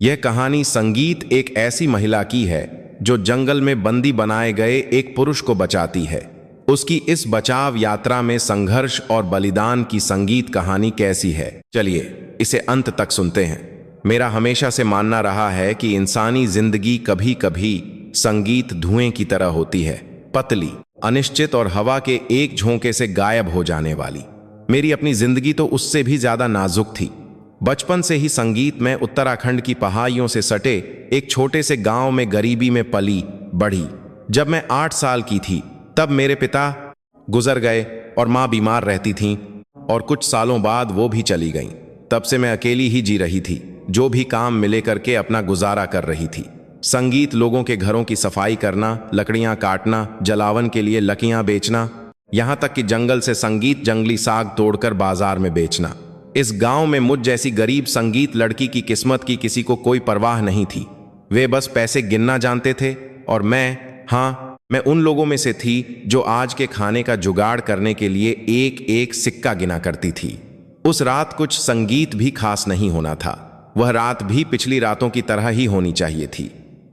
यह कहानी संगीत एक ऐसी महिला की है जो जंगल में बंदी बनाए गए एक पुरुष को बचाती है। उसकी इस बचाव यात्रा में संघर्ष और बलिदान की संगीत कहानी कैसी है, चलिए इसे अंत तक सुनते हैं। मेरा हमेशा से मानना रहा है कि इंसानी जिंदगी कभी कभी संगीत धुएं की तरह होती है, पतली, अनिश्चित और हवा के एक झोंके से गायब हो जाने वाली। मेरी अपनी जिंदगी तो उससे भी ज्यादा नाजुक थी। बचपन से ही संगीत में उत्तराखंड की पहाड़ियों से सटे एक छोटे से गांव में गरीबी में पली बढ़ी। जब मैं 8 साल की थी तब मेरे पिता गुजर गए और माँ बीमार रहती थीं और कुछ सालों बाद वो भी चली गईं। तब से मैं अकेली ही जी रही थी, जो भी काम मिले करके अपना गुजारा कर रही थी। संगीत लोगों के घरों की सफाई करना, लकड़ियां काटना, जलावन के लिए लकड़ियां बेचना, यहाँ तक कि जंगल से संगीत जंगली साग तोड़कर बाजार में बेचना। इस गांव में मुझ जैसी गरीब संगीत लड़की की किस्मत की किसी को कोई परवाह नहीं थी। वे बस पैसे गिनना जानते थे और मैं उन लोगों में से थी जो आज के खाने का जुगाड़ करने के लिए एक एक सिक्का गिना करती थी। उस रात कुछ संगीत भी खास नहीं होना था। वह रात भी पिछली रातों की तरह ही होनी चाहिए थी।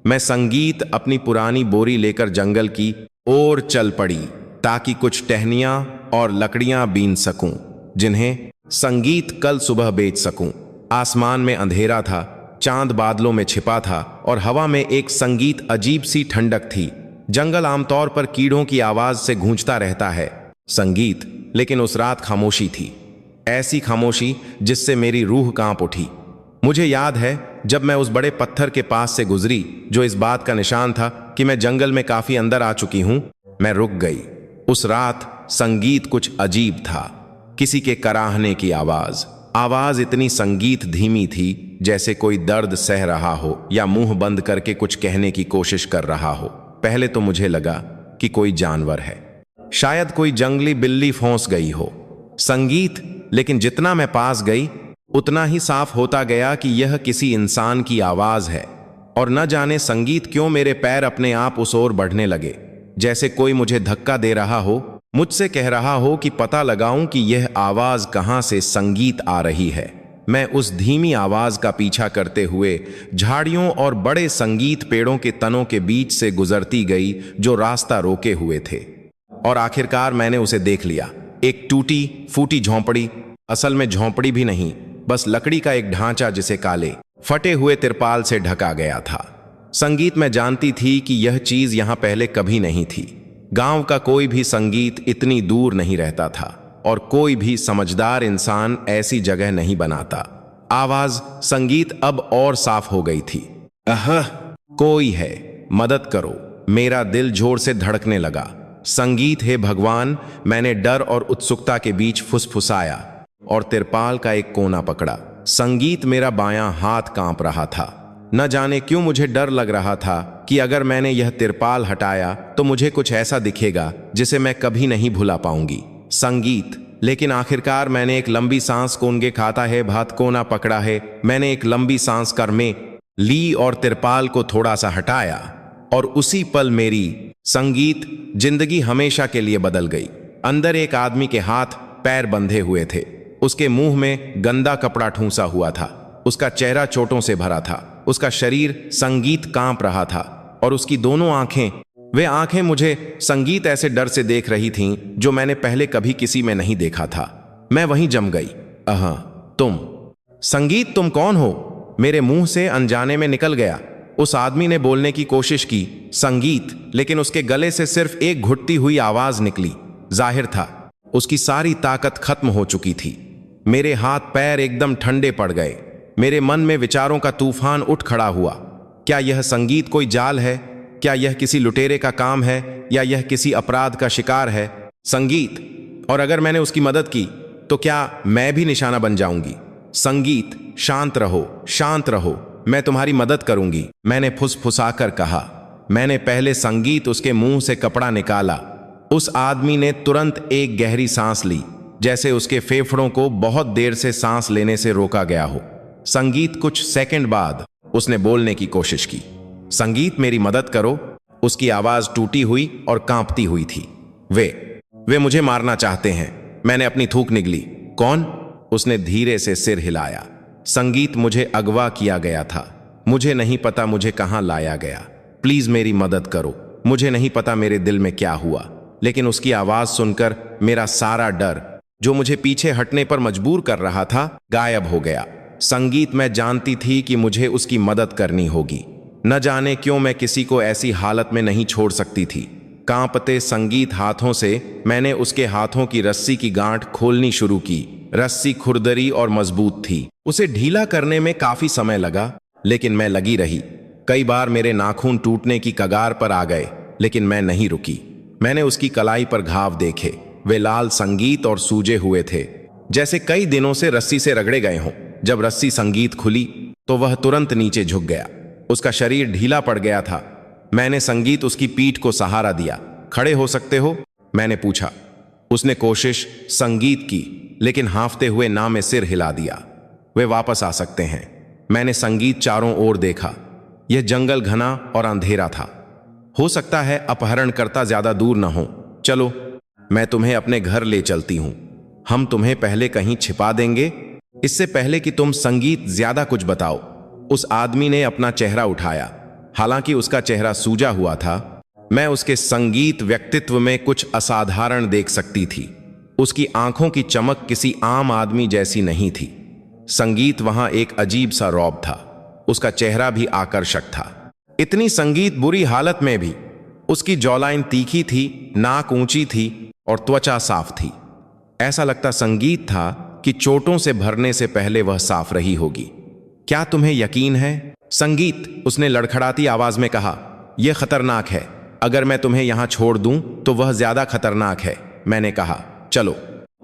मैं संगीत अपनी पुरानी बोरी लेकर जंगल की ओर चल पड़ी ताकि कुछ टहनियां और लकड़ियां बीन सकूं, जिन्हें संगीत कल सुबह बेच सकूं। आसमान में अंधेरा था, चांद बादलों में छिपा था और हवा में एक संगीत अजीब सी ठंडक थी। जंगल आमतौर पर कीड़ों की आवाज से गूंजता रहता है, संगीत लेकिन उस रात खामोशी थी। ऐसी खामोशी जिससे मेरी रूह कांप उठी। मुझे याद है जब मैं उस बड़े पत्थर के पास से गुजरी जो इस बात का निशान था कि मैं जंगल में काफी अंदर आ चुकी हूं, मैं रुक गई। उस रात संगीत कुछ अजीब था। किसी के कराहने की आवाज इतनी संगीत धीमी थी जैसे कोई दर्द सह रहा हो या मुंह बंद करके कुछ कहने की कोशिश कर रहा हो। पहले तो मुझे लगा कि कोई जानवर है, शायद कोई जंगली बिल्ली फंस गई हो। संगीत, लेकिन जितना मैं पास गई उतना ही साफ होता गया कि यह किसी इंसान की आवाज है। और न जाने संगीत क्यों मेरे पैर अपने आप उस ओर बढ़ने लगे, जैसे कोई मुझे धक्का दे रहा हो, मुझसे कह रहा हो कि पता लगाऊं कि यह आवाज कहां से संगीत आ रही है। मैं उस धीमी आवाज का पीछा करते हुए झाड़ियों और बड़े संगीत पेड़ों के तनों के बीच से गुजरती गई जो रास्ता रोके हुए थे। और आखिरकार मैंने उसे देख लिया। एक टूटी फूटी झोंपड़ी, असल में झोंपड़ी भी नहीं, बस लकड़ी का एक ढांचा जिसे काले फटे हुए तिरपाल से ढका गया था। संगीत में जानती थी कि यह चीज यहां पहले कभी नहीं थी। गांव का कोई भी संगीत इतनी दूर नहीं रहता था और कोई भी समझदार इंसान ऐसी जगह नहीं बनाता। आवाज संगीत अब और साफ हो गई थी। कोई है, मदद करो। मेरा दिल जोर से धड़कने लगा। संगीत, हे भगवान, मैंने डर और उत्सुकता के बीच फुसफुसाया और तिरपाल का एक कोना पकड़ा। संगीत, मेरा बायां हाथ कांप रहा था। न जाने क्यों मुझे डर लग रहा था कि अगर मैंने यह तिरपाल हटाया तो मुझे कुछ ऐसा दिखेगा जिसे मैं कभी नहीं भुला पाऊंगी। संगीत, लेकिन आखिरकार मैंने एक लंबी सांस, कोनगे खाता है भात कोना पकड़ा है, मैंने एक लंबी सांस कर में ली और तिरपाल को थोड़ा सा हटाया और उसी पल मेरी संगीत जिंदगी हमेशा के लिए बदल गई। अंदर एक आदमी के हाथ पैर बंधे हुए थे। उसके मुंह में गंदा कपड़ा ठूंसा हुआ था। उसका चेहरा चोटों से भरा था। उसका शरीर संगीत कांप रहा था और उसकी दोनों आंखें, वे आंखें मुझे संगीत ऐसे डर से देख रही थीं जो मैंने पहले कभी किसी में नहीं देखा था। मैं वहीं जम गई। तुम संगीत, तुम कौन हो? मेरे मुंह से अनजाने में निकल गया। उस आदमी ने बोलने की कोशिश की, संगीत, लेकिन उसके गले से सिर्फ एक घुटती हुई आवाज निकली। जाहिर था उसकी सारी ताकत खत्म हो चुकी थी। मेरे हाथ पैर एकदम ठंडे पड़ गए। मेरे मन में विचारों का तूफान उठ खड़ा हुआ। क्या यह संगीत कोई जाल है? क्या यह किसी लुटेरे का काम है या यह किसी अपराध का शिकार है? संगीत, और अगर मैंने उसकी मदद की तो क्या मैं भी निशाना बन जाऊंगी? संगीत, शांत रहो, शांत रहो, मैं तुम्हारी मदद करूंगी, मैंने फुसफुसाकर कहा। मैंने पहले संगीत, उसके मुंह से कपड़ा निकाला। उस आदमी ने तुरंत एक गहरी सांस ली, जैसे उसके फेफड़ों को बहुत देर से सांस लेने से रोका गया हो। संगीत, कुछ सेकंड बाद उसने बोलने की कोशिश की। संगीत, मेरी मदद करो। उसकी आवाज टूटी हुई और कांपती हुई थी। वे मुझे मारना चाहते हैं। मैंने अपनी थूक निगली। कौन? उसने धीरे से सिर हिलाया। संगीत, मुझे अगवा किया गया था। मुझे नहीं पता मुझे कहाँ लाया गया। प्लीज मेरी मदद करो। मुझे नहीं पता मेरे दिल में क्या हुआ, लेकिन उसकी आवाज सुनकर मेरा सारा डर, जो मुझे पीछे हटने पर मजबूर कर रहा था, गायब हो गया। संगीत, मैं जानती थी कि मुझे उसकी मदद करनी होगी। न जाने क्यों मैं किसी को ऐसी हालत में नहीं छोड़ सकती थी। कांपते संगीत हाथों से मैंने उसके हाथों की रस्सी की गांठ खोलनी शुरू की। रस्सी खुरदरी और मजबूत थी। उसे ढीला करने में काफी समय लगा, लेकिन मैं लगी रही। कई बार मेरे नाखून टूटने की कगार पर आ गए, लेकिन मैं नहीं रुकी। मैंने उसकी कलाई पर घाव देखे। वे लाल, संगीत और सूजे हुए थे, जैसे कई दिनों से रस्सी से रगड़े गए हों। जब रस्सी संगीत खुली तो वह तुरंत नीचे झुक गया। उसका शरीर ढीला पड़ गया था। मैंने संगीत उसकी पीठ को सहारा दिया। खड़े हो सकते हो? मैंने पूछा। उसने कोशिश संगीत की, लेकिन हाँफते हुए ना में सिर हिला दिया। वे वापस आ सकते हैं। मैंने संगीत चारों ओर देखा। यह जंगल घना और अंधेरा था। हो सकता है अपहरणकर्ता ज्यादा दूर न हो। चलो, मैं तुम्हें अपने घर ले चलती हूं। हम तुम्हें पहले कहीं छिपा देंगे, इससे पहले कि तुम संगीत ज्यादा कुछ बताओ। उस आदमी ने अपना चेहरा उठाया। हालांकि उसका चेहरा सूजा हुआ था, मैं उसके संगीत व्यक्तित्व में कुछ असाधारण देख सकती थी। उसकी आंखों की चमक किसी आम आदमी जैसी नहीं थी। संगीत वहां एक अजीब सा रौब था। उसका चेहरा भी आकर्षक था। इतनी संगीत बुरी हालत में भी उसकी जॉलाइन तीखी थी, नाक ऊंची थी और त्वचा साफ थी। ऐसा लगता संगीत था कि चोटों से भरने से पहले वह साफ रही होगी। क्या तुम्हें यकीन है? संगीत, उसने लड़खड़ाती आवाज में कहा। यह खतरनाक है। अगर मैं तुम्हें यहां छोड़ दूं तो वह ज्यादा खतरनाक है। मैंने कहा, चलो,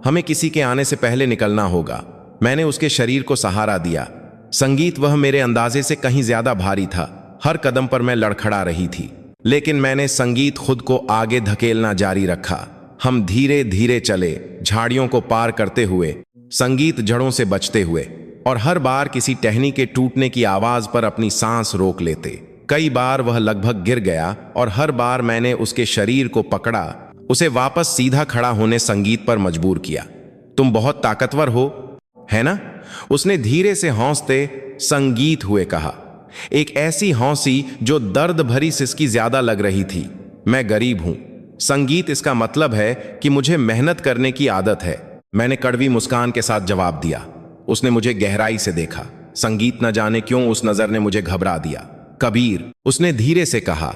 हमें किसी के आने से पहले निकलना होगा। मैंने उसके शरीर को सहारा दिया। संगीत, वह मेरे अंदाजे से कहीं ज्यादा भारी था। हर कदम पर मैं लड़खड़ा रही थी, लेकिन मैंने संगीत खुद को आगे धकेलना जारी रखा। हम धीरे धीरे चले, झाड़ियों को पार करते हुए, संगीत जड़ों से बचते हुए, और हर बार किसी टहनी के टूटने की आवाज पर अपनी सांस रोक लेते। कई बार वह लगभग गिर गया और हर बार मैंने उसके शरीर को पकड़ा, उसे वापस सीधा खड़ा होने संगीत पर मजबूर किया। तुम बहुत ताकतवर हो, है ना? उसने धीरे से हौंसते संगीत हुए कहा। एक ऐसी हौंसी जो दर्द भरी सिसकी ज्यादा लग रही थी। मैं गरीब हूं संगीत, इसका मतलब है कि मुझे मेहनत करने की आदत है। मैंने कड़वी मुस्कान के साथ जवाब दिया। उसने मुझे गहराई से देखा। संगीत न जाने क्यों उस नजर ने मुझे घबरा दिया। कबीर, उसने धीरे से कहा।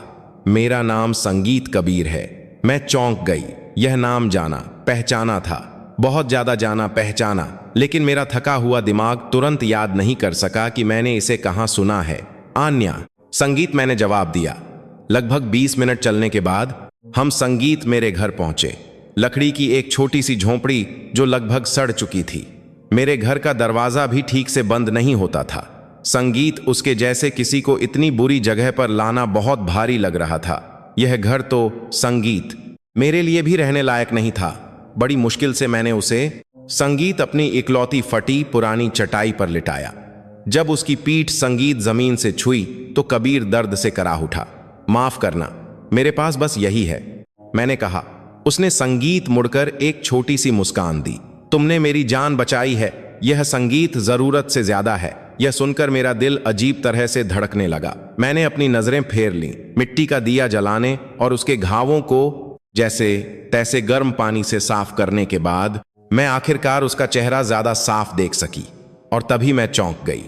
मेरा नाम संगीत कबीर है। मैं चौंक गई। यह नाम जाना पहचाना था, बहुत ज्यादा जाना पहचाना, लेकिन मेरा थका हुआ दिमाग तुरंत याद नहीं कर सका कि मैंने इसे कहां सुना है। आन्या, संगीत, मैंने जवाब दिया। लगभग 20 मिनट चलने के बाद हम संगीत मेरे घर पहुंचे। लकड़ी की एक छोटी सी झोंपड़ी जो लगभग सड़ चुकी थी। मेरे घर का दरवाजा भी ठीक से बंद नहीं होता था। संगीत, उसके जैसे किसी को इतनी बुरी जगह पर लाना बहुत भारी लग रहा था। यह घर तो संगीत मेरे लिए भी रहने लायक नहीं था। बड़ी मुश्किल से मैंने उसे, संगीत, अपनी इकलौती फटी पुरानी चटाई पर लिटाया। जब उसकी पीठ संगीत जमीन से छुई तो कबीर दर्द से कराह उठा। माफ करना, मेरे पास बस यही है, मैंने कहा। उसने संगीत मुड़कर एक छोटी सी मुस्कान दी। तुमने मेरी जान बचाई है। यह संगीत जरूरत से ज्यादा है। यह सुनकर मेरा दिल अजीब तरह से धड़कने लगा। मैंने अपनी नजरें फेर लीं, मिट्टी का दिया जलाने और उसके घावों को जैसे तैसे गर्म पानी से साफ करने के बाद मैं आखिरकार उसका चेहरा ज्यादा साफ देख सकी। और तभी मैं चौंक गई।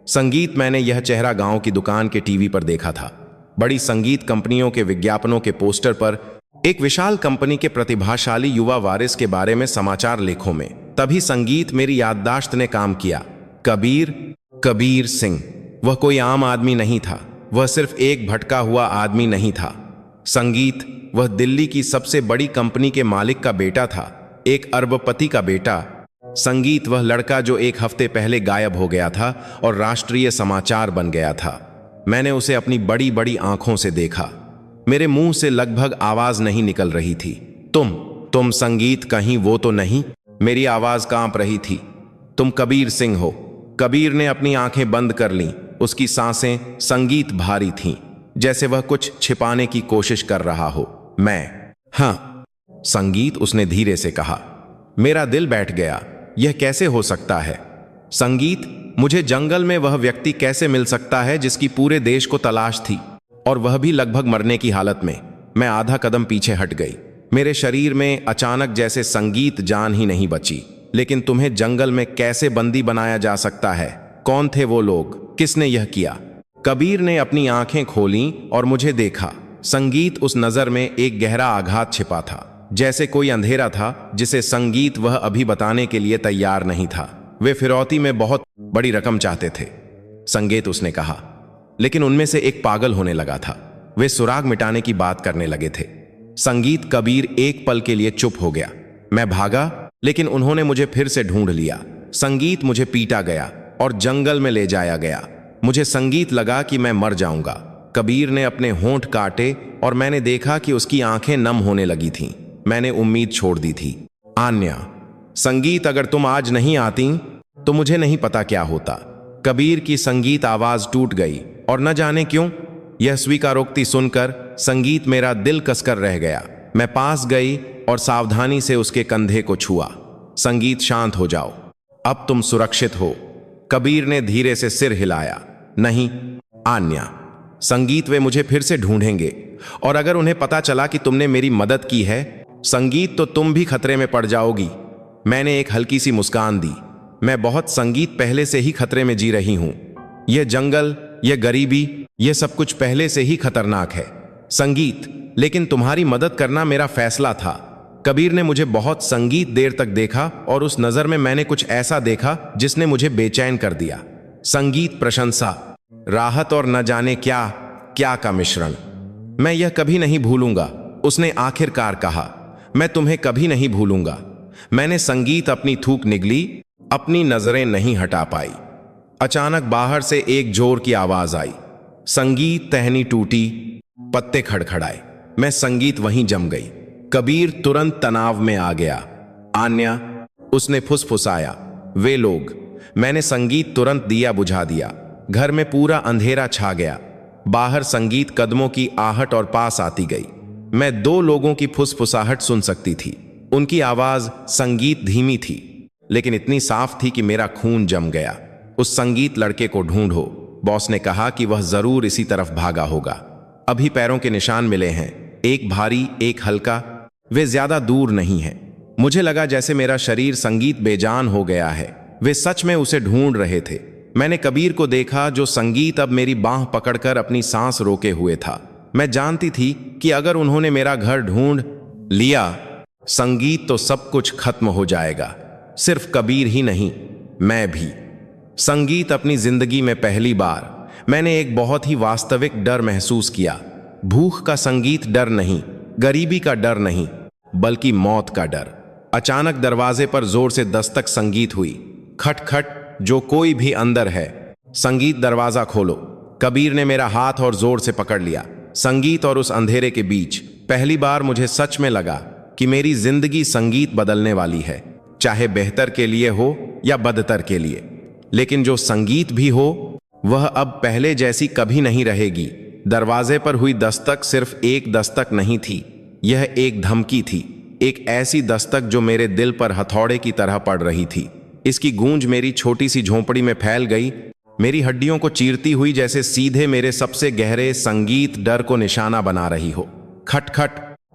संगीत, मैंने यह चेहरा गांव की दुकान के टीवी पर देखा था। बड़ी संगीत कंपनियों के विज्ञापनों के पोस्टर पर, एक विशाल कंपनी के प्रतिभाशाली युवा वारिस के बारे में समाचार लेखों में। तभी संगीत, मेरी याददाश्त ने काम किया। कबीर सिंह, वह कोई आम आदमी नहीं था। वह सिर्फ एक भटका हुआ आदमी नहीं था। संगीत, वह दिल्ली की सबसे बड़ी कंपनी के मालिक का बेटा था, एक अरबपति का बेटा। संगीत, वह लड़का जो एक हफ्ते पहले गायब हो गया था और राष्ट्रीय समाचार बन गया था। मैंने उसे अपनी बड़ी बड़ी आंखों से देखा। मेरे मुंह से लगभग आवाज नहीं निकल रही थी। तुम संगीत, कहीं वो तो नहीं? मेरी आवाज कांप रही थी। तुम कबीर सिंह हो। कबीर ने अपनी आंखें बंद कर लीं। उसकी सांसें संगीत भारी थीं, जैसे वह कुछ छिपाने की कोशिश कर रहा हो। हाँ संगीत, उसने धीरे से कहा। मेरा दिल बैठ गया। यह कैसे हो सकता है? संगीत, मुझे जंगल में वह व्यक्ति कैसे मिल सकता है जिसकी पूरे देश को तलाश थी, और वह भी लगभग मरने की हालत में। मैं आधा कदम पीछे हट गई। मेरे शरीर में अचानक जैसे संगीत जान ही नहीं बची। लेकिन तुम्हें जंगल में कैसे बंदी बनाया जा सकता है? कौन थे वो लोग? किसने यह किया? कबीर ने अपनी आंखें खोलीं और मुझे देखा। संगीत उस नजर में एक गहरा आघात छिपा था, जैसे कोई अंधेरा था जिसे संगीत वह अभी बताने के लिए तैयार नहीं था। वे फिरौती में बहुत बड़ी रकम चाहते थे, संगीत उसने कहा, लेकिन उनमें से एक पागल होने लगा था। वे सुराग मिटाने की बात करने लगे थे। संगीत कबीर एक पल के लिए चुप हो गया। मैं भागा, लेकिन उन्होंने मुझे फिर से ढूंढ लिया। संगीत मुझे पीटा गया और जंगल में ले जाया गया। मुझे संगीत लगा कि मैं मर जाऊंगा। कबीर ने अपने होंठ काटे और मैंने देखा कि उसकी आंखें नम होने लगी थीं। मैंने उम्मीद छोड़ दी थी। आन्या, संगीत, अगर तुम आज नहीं आती तो मुझे नहीं पता क्या होता। कबीर की संगीत आवाज टूट गई और न जाने क्यों यह स्वीकारोक्ति सुनकर संगीत मेरा दिल कसकर रह गया। मैं पास गई और सावधानी से उसके कंधे को छुआ। संगीत, शांत हो जाओ, अब तुम सुरक्षित हो। कबीर ने धीरे से सिर हिलाया। नहीं आन्या, संगीत, वे मुझे फिर से ढूंढेंगे, और अगर उन्हें पता चला कि तुमने मेरी मदद की है, संगीत, तो तुम भी खतरे में पड़ जाओगी। मैंने एक हल्की सी मुस्कान दी। मैं बहुत, संगीत, पहले से ही खतरे में जी रही हूं। यह जंगल, यह गरीबी, यह सब कुछ पहले से ही खतरनाक है संगीत, लेकिन तुम्हारी मदद करना मेरा फैसला था। कबीर ने मुझे बहुत संगीत देर तक देखा और उस नजर में मैंने कुछ ऐसा देखा जिसने मुझे बेचैन कर दिया। संगीत, प्रशंसा, राहत और न जाने क्या क्या का मिश्रण। मैं यह कभी नहीं भूलूंगा, उसने आखिरकार कहा। मैं तुम्हें कभी नहीं भूलूंगा। मैंने संगीत अपनी थूक निगली, अपनी नजरें नहीं हटा पाई। अचानक बाहर से एक जोर की आवाज आई। संगीत, टहनी टूटी, पत्ते खड़खड़ाए। मैं संगीत वहीं जम गई। कबीर तुरंत तनाव में आ गया। आन्या, उसने फुसफुसाया। वे लोग। मैंने संगीत तुरंत दिया बुझा दिया। घर में पूरा अंधेरा छा गया। बाहर संगीत कदमों की आहट और पास आती गई। मैं दो लोगों की फुसफुसाहट सुन सकती थी। उनकी आवाज, संगीत, धीमी थी, लेकिन इतनी साफ थी कि मेरा खून जम गया। उस संगीत लड़के को ढूंढो, बॉस ने कहा कि वह जरूर इसी तरफ भागा होगा। अभी पैरों के निशान मिले हैं, एक भारी, एक हल्का। वे ज्यादा दूर नहीं हैं। मुझे लगा जैसे मेरा शरीर संगीत बेजान हो गया है। वे सच में उसे ढूंढ रहे थे। मैंने कबीर को देखा, जो संगीत अब मेरी बांह पकड़कर अपनी सांस रोके हुए था। मैं जानती थी कि अगर उन्होंने मेरा घर ढूंढ लिया, संगीत, तो सब कुछ खत्म हो जाएगा। सिर्फ कबीर ही नहीं, मैं भी। संगीत, अपनी जिंदगी में पहली बार मैंने एक बहुत ही वास्तविक डर महसूस किया। भूख का संगीत डर नहीं, गरीबी का डर नहीं, बल्कि मौत का डर। अचानक दरवाजे पर जोर से दस्तक संगीत हुई। खटखट, जो कोई भी अंदर है? संगीत, दरवाजा खोलो। कबीर ने मेरा हाथ और जोर से पकड़ लिया। संगीत और उस अंधेरे के बीच पहली बार मुझे सच में लगा कि मेरी जिंदगी संगीत बदलने वाली है, चाहे बेहतर के लिए हो या बदतर के लिए। लेकिन जो संगीत भी हो, वह अब पहले जैसी कभी नहीं रहेगी। दरवाजे पर हुई दस्तक सिर्फ एक दस्तक नहीं थी, यह एक धमकी थी। एक ऐसी दस्तक जो मेरे दिल पर हथौड़े की तरह पड़ रही थी। इसकी गूंज मेरी छोटी सी झोंपड़ी में फैल गई, मेरी हड्डियों को चीरती हुई, जैसे सीधे मेरे सबसे गहरे संगीत डर को निशाना बना रही हो। खटखट,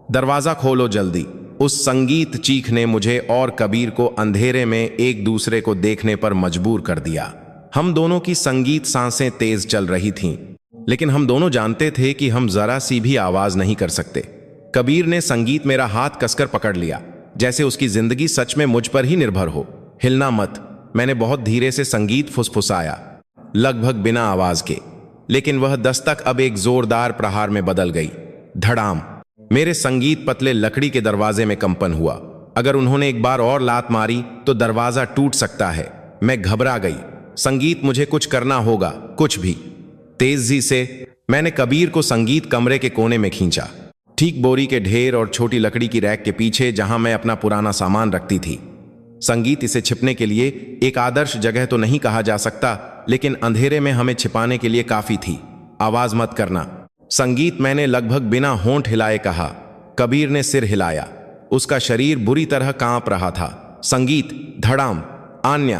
दरवाजा खोलो जल्दी। उस संगीत चीख ने मुझे और कबीर को अंधेरे में एक दूसरे को देखने पर मजबूर कर दिया। हम दोनों की संगीत सांसें तेज चल रही थीं, लेकिन हम दोनों जानते थे कि हम जरा सी भी आवाज नहीं कर सकते। कबीर ने संगीत मेरा हाथ कसकर पकड़ लिया, जैसे उसकी जिंदगी सच में मुझ पर ही निर्भर हो। हिलना मत, मैंने बहुत धीरे से संगीत फुसफुसाया, लगभग बिना आवाज के। लेकिन वह दस्तक अब एक जोरदार प्रहार में बदल गई। धड़ाम, मेरे संगीत पतले लकड़ी के दरवाजे में कंपन हुआ। अगर उन्होंने एक बार और लात मारी तो दरवाजा टूट सकता है। मैं घबरा गई। संगीत, मुझे कुछ करना होगा, कुछ भी। तेजी से मैंने कबीर को संगीत कमरे के कोने में खींचा, ठीक बोरी के ढेर और छोटी लकड़ी की रैक के पीछे, जहां मैं अपना पुराना सामान रखती थी। संगीत, इसे छिपने के लिए एक आदर्श जगह तो नहीं कहा जा सकता, लेकिन अंधेरे में हमें छिपाने के लिए काफी थी। आवाज मत करना संगीत, मैंने लगभग बिना होंठ हिलाए कहा। कबीर ने सिर हिलाया। उसका शरीर बुरी तरह कांप रहा था। संगीत, धड़ाम, आन्या,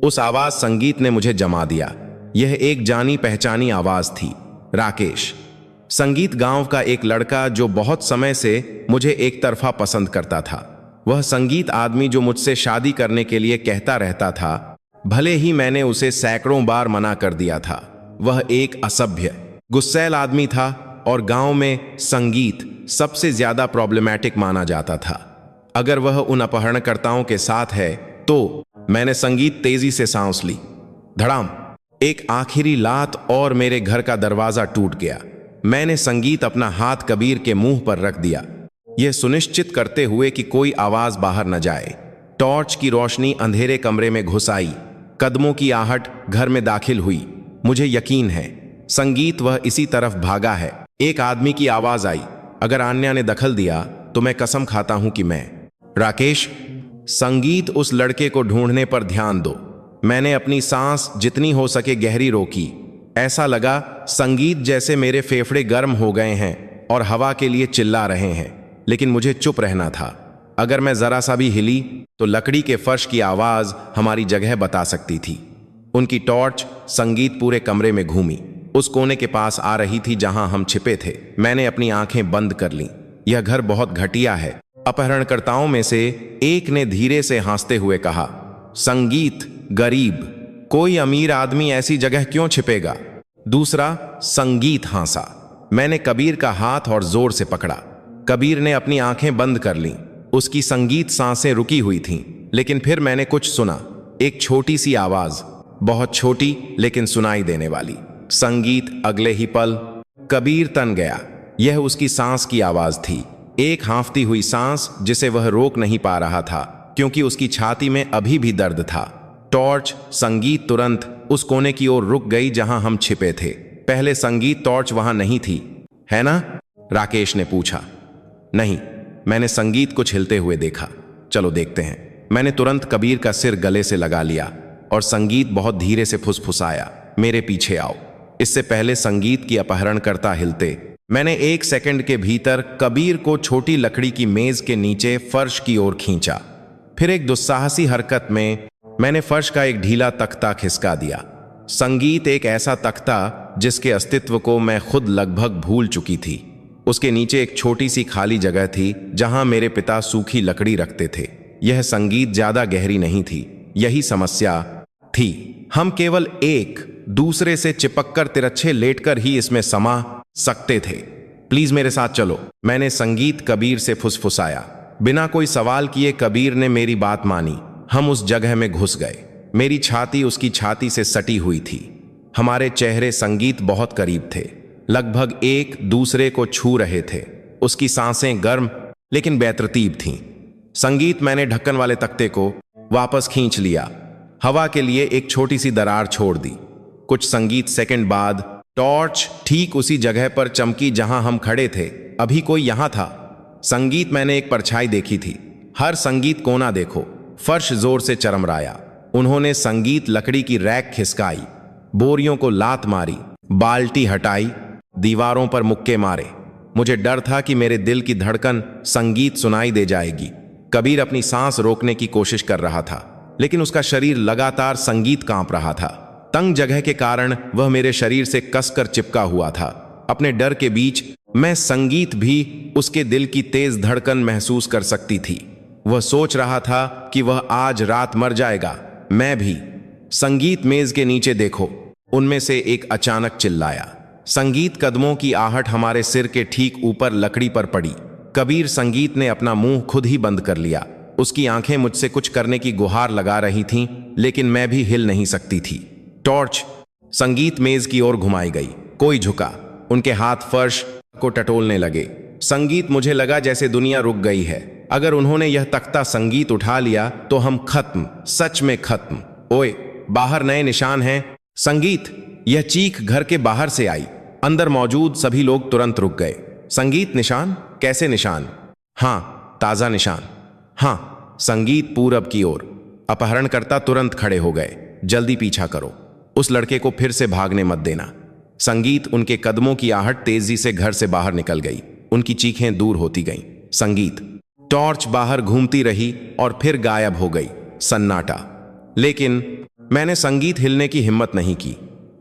उस आवाज संगीत ने मुझे जमा दिया। यह एक जानी पहचानी आवाज थी, राकेश। संगीत गांव का एक लड़का जो बहुत समय से मुझे एक तरफा पसंद करता था। वह संगीत आदमी जो मुझसे शादी करने के लिए कहता रहता था, भले ही मैंने उसे सैकड़ों बार मना कर दिया था। वह एक असभ्य, गुस्सैल आदमी था और गांव में संगीत सबसे ज्यादा प्रॉब्लमैटिक माना जाता था। अगर वह उन अपहरणकर्ताओं के साथ है तो मैंने संगीत तेजी से सांस ली। धड़ाम, एक आखिरी लात और मेरे घर का दरवाजा टूट गया। मैंने संगीत अपना हाथ कबीर के मुंह पर रख दिया, यह सुनिश्चित करते हुए कि कोई आवाज बाहर न जाए। टॉर्च की रोशनी अंधेरे कमरे में घुस आई। कदमों की आहट घर में दाखिल हुई। मुझे यकीन है संगीत वह इसी तरफ भागा है। एक आदमी की आवाज आई, अगर आन्या ने दखल दिया तो मैं कसम खाता हूं कि मैं। राकेश, संगीत उस लड़के को ढूंढने पर ध्यान दो। मैंने अपनी सांस जितनी हो सके गहरी रोकी। ऐसा लगा संगीत जैसे मेरे फेफड़े गर्म हो गए हैं और हवा के लिए चिल्ला रहे हैं, लेकिन मुझे चुप रहना था। अगर मैं जरा सा भी हिली तो लकड़ी के फर्श की आवाज हमारी जगह बता सकती थी। उनकी टॉर्च संगीत पूरे कमरे में घूमी, उस कोने के पास आ रही थी जहां हम छिपे थे। मैंने अपनी आंखें बंद कर लीं। यह घर बहुत घटिया है। अपहरणकर्ताओं में से एक ने धीरे से हंसते हुए कहा, संगीत गरीब, कोई अमीर आदमी ऐसी जगह क्यों छिपेगा? दूसरा संगीत हंसा। मैंने कबीर का हाथ और जोर से पकड़ा। कबीर ने अपनी आंखें बंद कर लीं। उसकी संगीत सांसें रुकी हुई थीं, लेकिन फिर मैंने कुछ सुना। एक छोटी सी आवाज, बहुत छोटी लेकिन सुनाई देने वाली। संगीत अगले ही पल कबीर तन गया। यह उसकी सांस की आवाज थी, एक हांफती हुई सांस जिसे वह रोक नहीं पा रहा था क्योंकि उसकी छाती में अभी भी दर्द था। टॉर्च संगीत तुरंत उस कोने की ओर रुक गई जहां हम छिपे थे। पहले संगीत टॉर्च वहां नहीं थी, है ना? राकेश ने पूछा। नहीं, मैंने संगीत को हिलते हुए देखा। चलो देखते हैं। मैंने तुरंत कबीर का सिर गले से लगा लिया और संगीत बहुत धीरे से फुसफुसाया, मेरे पीछे आओ। इससे पहले संगीत की अपहरणकर्ता हिलते, मैंने 1 सेकंड के भीतर कबीर को छोटी लकड़ी की मेज के नीचे फर्श की ओर खींचा। फिर एक दुस्साहसी हरकत में मैंने फर्श का एक ढीला तख्ता खिसका दिया। संगीत एक ऐसा तख्ता जिसके अस्तित्व को मैं खुद लगभग भूल चुकी थी। उसके नीचे एक छोटी सी खाली जगह थी जहां मेरे पिता सूखी लकड़ी रखते थे। यह संगीत ज्यादा गहरी नहीं थी, यही समस्या थी। हम केवल एक दूसरे से चिपककर तिरछे लेटकर ही इसमें समा सकते थे। प्लीज मेरे साथ चलो, मैंने संगीत कबीर से फुसफुसाया। बिना कोई सवाल किए कबीर ने मेरी बात मानी। हम उस जगह में घुस गए। मेरी छाती उसकी छाती से सटी हुई थी। हमारे चेहरे संगीत बहुत करीब थे, लगभग एक दूसरे को छू रहे थे। उसकी सांसें गर्म लेकिन बेतरतीब थीं। संगीत, मैंने ढक्कन वाले तख्ते को वापस खींच लिया, हवा के लिए एक छोटी सी दरार छोड़ दी। कुछ संगीत सेकंड बाद टॉर्च ठीक उसी जगह पर चमकी जहां हम खड़े थे। अभी कोई यहां था। संगीत, मैंने एक परछाई देखी थी। हर संगीत कोना देखो। फर्श जोर से चरमराया। उन्होंने संगीत लकड़ी की रैक खिसकाई, बोरियों को लात मारी, बाल्टी हटाई, दीवारों पर मुक्के मारे। मुझे डर था कि मेरे दिल की धड़कन संगीत सुनाई दे जाएगी। कबीर अपनी सांस रोकने की कोशिश कर रहा था, लेकिन उसका शरीर लगातार संगीत कांप रहा था। तंग जगह के कारण वह मेरे शरीर से कसकर चिपका हुआ था। अपने डर के बीच मैं संगीत भी उसके दिल की तेज धड़कन महसूस कर सकती थी। वह सोच रहा था कि वह आज रात मर जाएगा, मैं भी। संगीत, मेज के नीचे देखो, उनमें से एक अचानक चिल्लाया। संगीत, कदमों की आहट हमारे सिर के ठीक ऊपर लकड़ी पर पड़ी। कबीर, संगीत ने अपना मुंह खुद ही बंद कर लिया। उसकी आंखें मुझसे कुछ करने की गुहार लगा रही थीं, लेकिन मैं भी हिल नहीं सकती थी। टॉर्च संगीत मेज की ओर घुमाई गई। कोई झुका, उनके हाथ फर्श को टटोलने लगे। संगीत, मुझे लगा जैसे दुनिया रुक गई है। अगर उन्होंने यह तख्ता संगीत उठा लिया तो हम खत्म, सच में खत्म। ओए, बाहर नए निशान हैं। संगीत, यह चीख घर के बाहर से आई। अंदर मौजूद सभी लोग तुरंत रुक गए। संगीत, निशान? कैसे निशान? हाँ, ताजा निशान। हाँ। संगीत, पूरब की ओर। अपहरणकर्ता तुरंत खड़े हो गए। जल्दी पीछा करो, उस लड़के को फिर से भागने मत देना। संगीत, उनके कदमों की आहट तेजी से घर से बाहर निकल गई। उनकी चीखें दूर होती गईं। संगीत, टॉर्च बाहर घूमती रही और फिर गायब हो गई। सन्नाटा। लेकिन मैंने संगीत हिलने की हिम्मत नहीं की।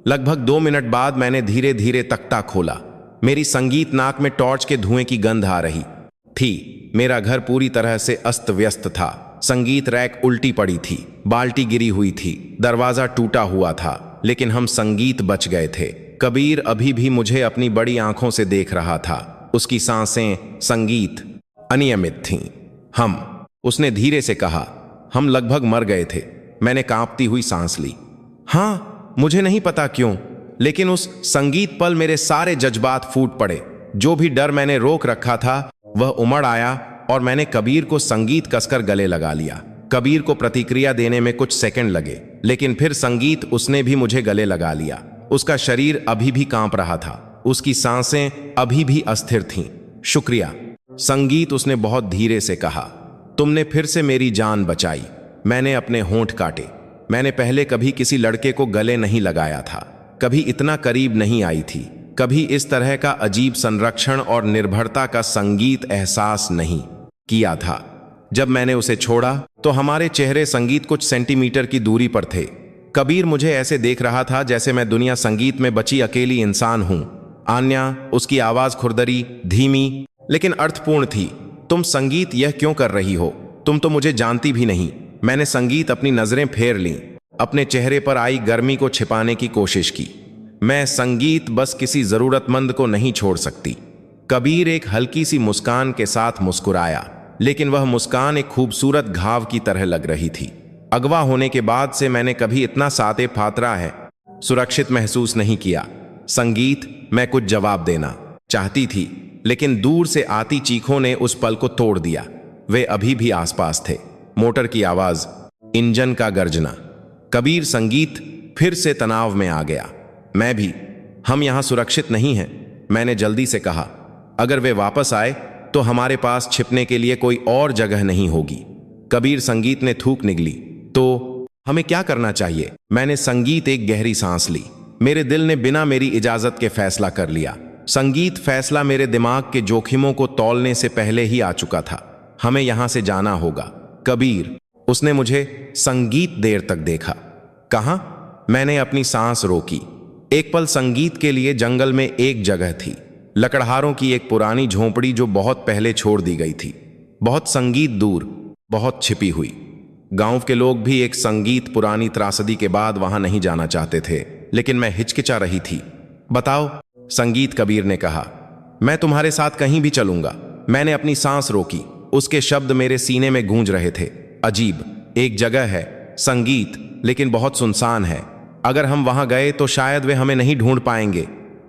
लगभग 2 मिनट बाद मैंने धीरे धीरे तख्ता खोला। मेरी संगीत नाक में टॉर्च के धुएं की गंध आ रही थी। मेरा घर पूरी तरह से अस्त व्यस्त था। संगीत रैक उल्टी पड़ी थी, बाल्टी गिरी हुई थी, दरवाजा टूटा हुआ था, लेकिन हम संगीत बच गए थे। कबीर अभी भी मुझे अपनी बड़ी आंखों से देख रहा था। उसकी सांसें संगीत अनियमित थीं। उसने धीरे से कहा, हम लगभग मर गए थे। मैंने कांपती हुई सांस ली। हाँ, मुझे नहीं पता क्यों, लेकिन उस संगीत पल मेरे सारे जज्बात फूट पड़े। जो भी डर मैंने रोक रखा था वह उमड़ आया और मैंने कबीर को संगीत कसकर गले लगा लिया। कबीर को प्रतिक्रिया देने में कुछ सेकंड लगे, लेकिन फिर संगीत उसने भी मुझे गले लगा लिया। उसका शरीर अभी भी कांप रहा था, उसकी सांसें अभी भी अस्थिर थीं। शुक्रिया संगीत, उसने बहुत धीरे से कहा। तुमने फिर से मेरी जान बचाई। मैंने अपने होंठ काटे। मैंने पहले कभी किसी लड़के को गले नहीं लगाया था, कभी इतना करीब नहीं आई थी, कभी इस तरह का अजीब संरक्षण और निर्भरता का संगीत एहसास नहीं किया था। जब मैंने उसे छोड़ा तो हमारे चेहरे संगीत कुछ सेंटीमीटर की दूरी पर थे। कबीर मुझे ऐसे देख रहा था जैसे मैं दुनिया संगीत में बची अकेली इंसान हूं। आन्या, उसकी आवाज खुरदरी, धीमी लेकिन अर्थपूर्ण थी। तुम संगीत यह क्यों कर रही हो? तुम तो मुझे जानती भी नहीं। मैंने संगीत अपनी नजरें फेर लीं, अपने चेहरे पर आई गर्मी को छिपाने की कोशिश की। मैं संगीत बस किसी जरूरतमंद को नहीं छोड़ सकती। कबीर एक हल्की सी मुस्कान के साथ मुस्कुराया, लेकिन वह मुस्कान एक खूबसूरत घाव की तरह लग रही थी। अगवा होने के बाद से मैंने कभी इतना साते फातरा है सुरक्षित महसूस नहीं किया। संगीत, मैं कुछ जवाब देना चाहती थी, लेकिन दूर से आती चीखों ने उस पल को तोड़ दिया। वे अभी भी आसपास थे। मोटर की आवाज, इंजन का गर्जना। कबीर, संगीत फिर से तनाव में आ गया। मैं भी। हम यहां सुरक्षित नहीं हैं, मैंने जल्दी से कहा। अगर वे वापस आए तो हमारे पास छिपने के लिए कोई और जगह नहीं होगी। कबीर, संगीत ने थूक निगली। तो हमें क्या करना चाहिए? मैंने। संगीत एक गहरी सांस ली। मेरे दिल ने बिना मेरी इजाजत के फैसला कर लिया। संगीत, फैसला मेरे दिमाग के जोखिमों को तौलने से पहले ही आ चुका था। हमें यहां से जाना होगा। कबीर, उसने मुझे संगीत देर तक देखा। कहां? मैंने अपनी सांस रोकी। एक पल संगीत के लिए जंगल में एक जगह थी, लकड़हारों की एक पुरानी झोंपड़ी जो बहुत पहले छोड़ दी गई थी। बहुत संगीत दूर, बहुत छिपी हुई। गांव के लोग भी एक संगीत पुरानी त्रासदी के बाद वहां नहीं जाना चाहते थे, लेकिन मैं हिचकिचा रही थी। बताओ संगीत, कबीर ने कहा। मैं तुम्हारे साथ कहीं भी चलूंगा। मैंने अपनी सांस रोकी। उसके शब्द मेरे सीने में गूंज रहे थे। अजीब, एक जगह है संगीत, लेकिन बहुत सुनसान है। अगर हम वहां गए तो शायद वे हमें नहीं ढूंढ पाएंगे।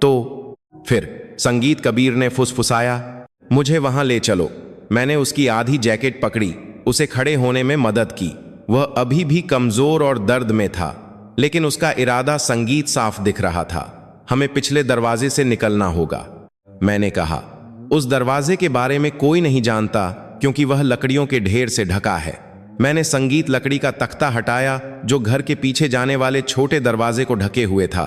तो फिर संगीत, कबीर ने फुसफुसाया, मुझे वहां ले चलो। मैंने उसकी आधी जैकेट पकड़ी, उसे खड़े होने में मदद की। वह अभी भी कमजोर और दर्द में था, लेकिन उसका इरादा संगीत साफ दिख रहा था। हमें पिछले दरवाजे से निकलना होगा, मैंने कहा। उस दरवाजे के बारे में कोई नहीं जानता क्योंकि वह लकड़ियों के ढेर से ढका है। मैंने संगीत लकड़ी का तख्ता हटाया जो घर के पीछे जाने वाले छोटे दरवाजे को ढके हुए था।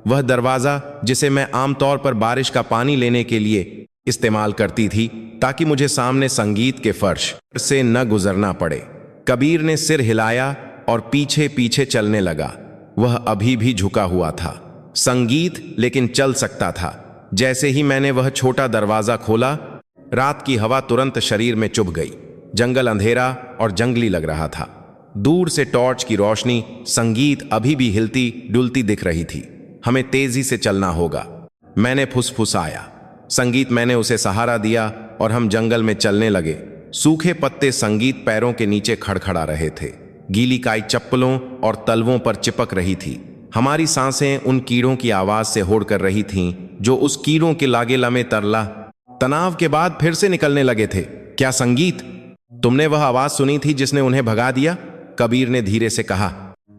वह दरवाजा जिसे मैं आमतौर पर बारिश का पानी लेने के लिए इस्तेमाल करती थी ताकि मुझे सामने संगीत के फर्श से न गुजरना पड़े। कबीर ने सिर हिलाया और पीछे पीछे चलने लगा। वह अभी भी झुका हुआ था। संगीत लेकिन चल सकता था। जैसे ही मैंने वह छोटा दरवाजा खोला, रात की हवा तुरंत शरीर में चुभ गई। जंगल अंधेरा और जंगली लग रहा था। दूर से टॉर्च की रोशनी संगीत अभी भी हिलती डुलती दिख रही थी। हमें तेजी से चलना होगा, मैंने फुसफुसाया। संगीत, मैंने उसे सहारा दिया और हम जंगल में चलने लगे। सूखे पत्ते संगीत पैरों के नीचे खड़खड़ा रहे थे। गीली काई चप्पलों और तलवों पर चिपक रही थी। हमारी सांसें उन कीड़ों की आवाज से होड़ कर रही थीं जो उस कीड़ों के लागेला में तरला तनाव के बाद फिर से निकलने लगे थे। क्या संगीत, तुमने वह आवाज सुनी थी जिसने उन्हें भगा दिया? कबीर ने धीरे से कहा।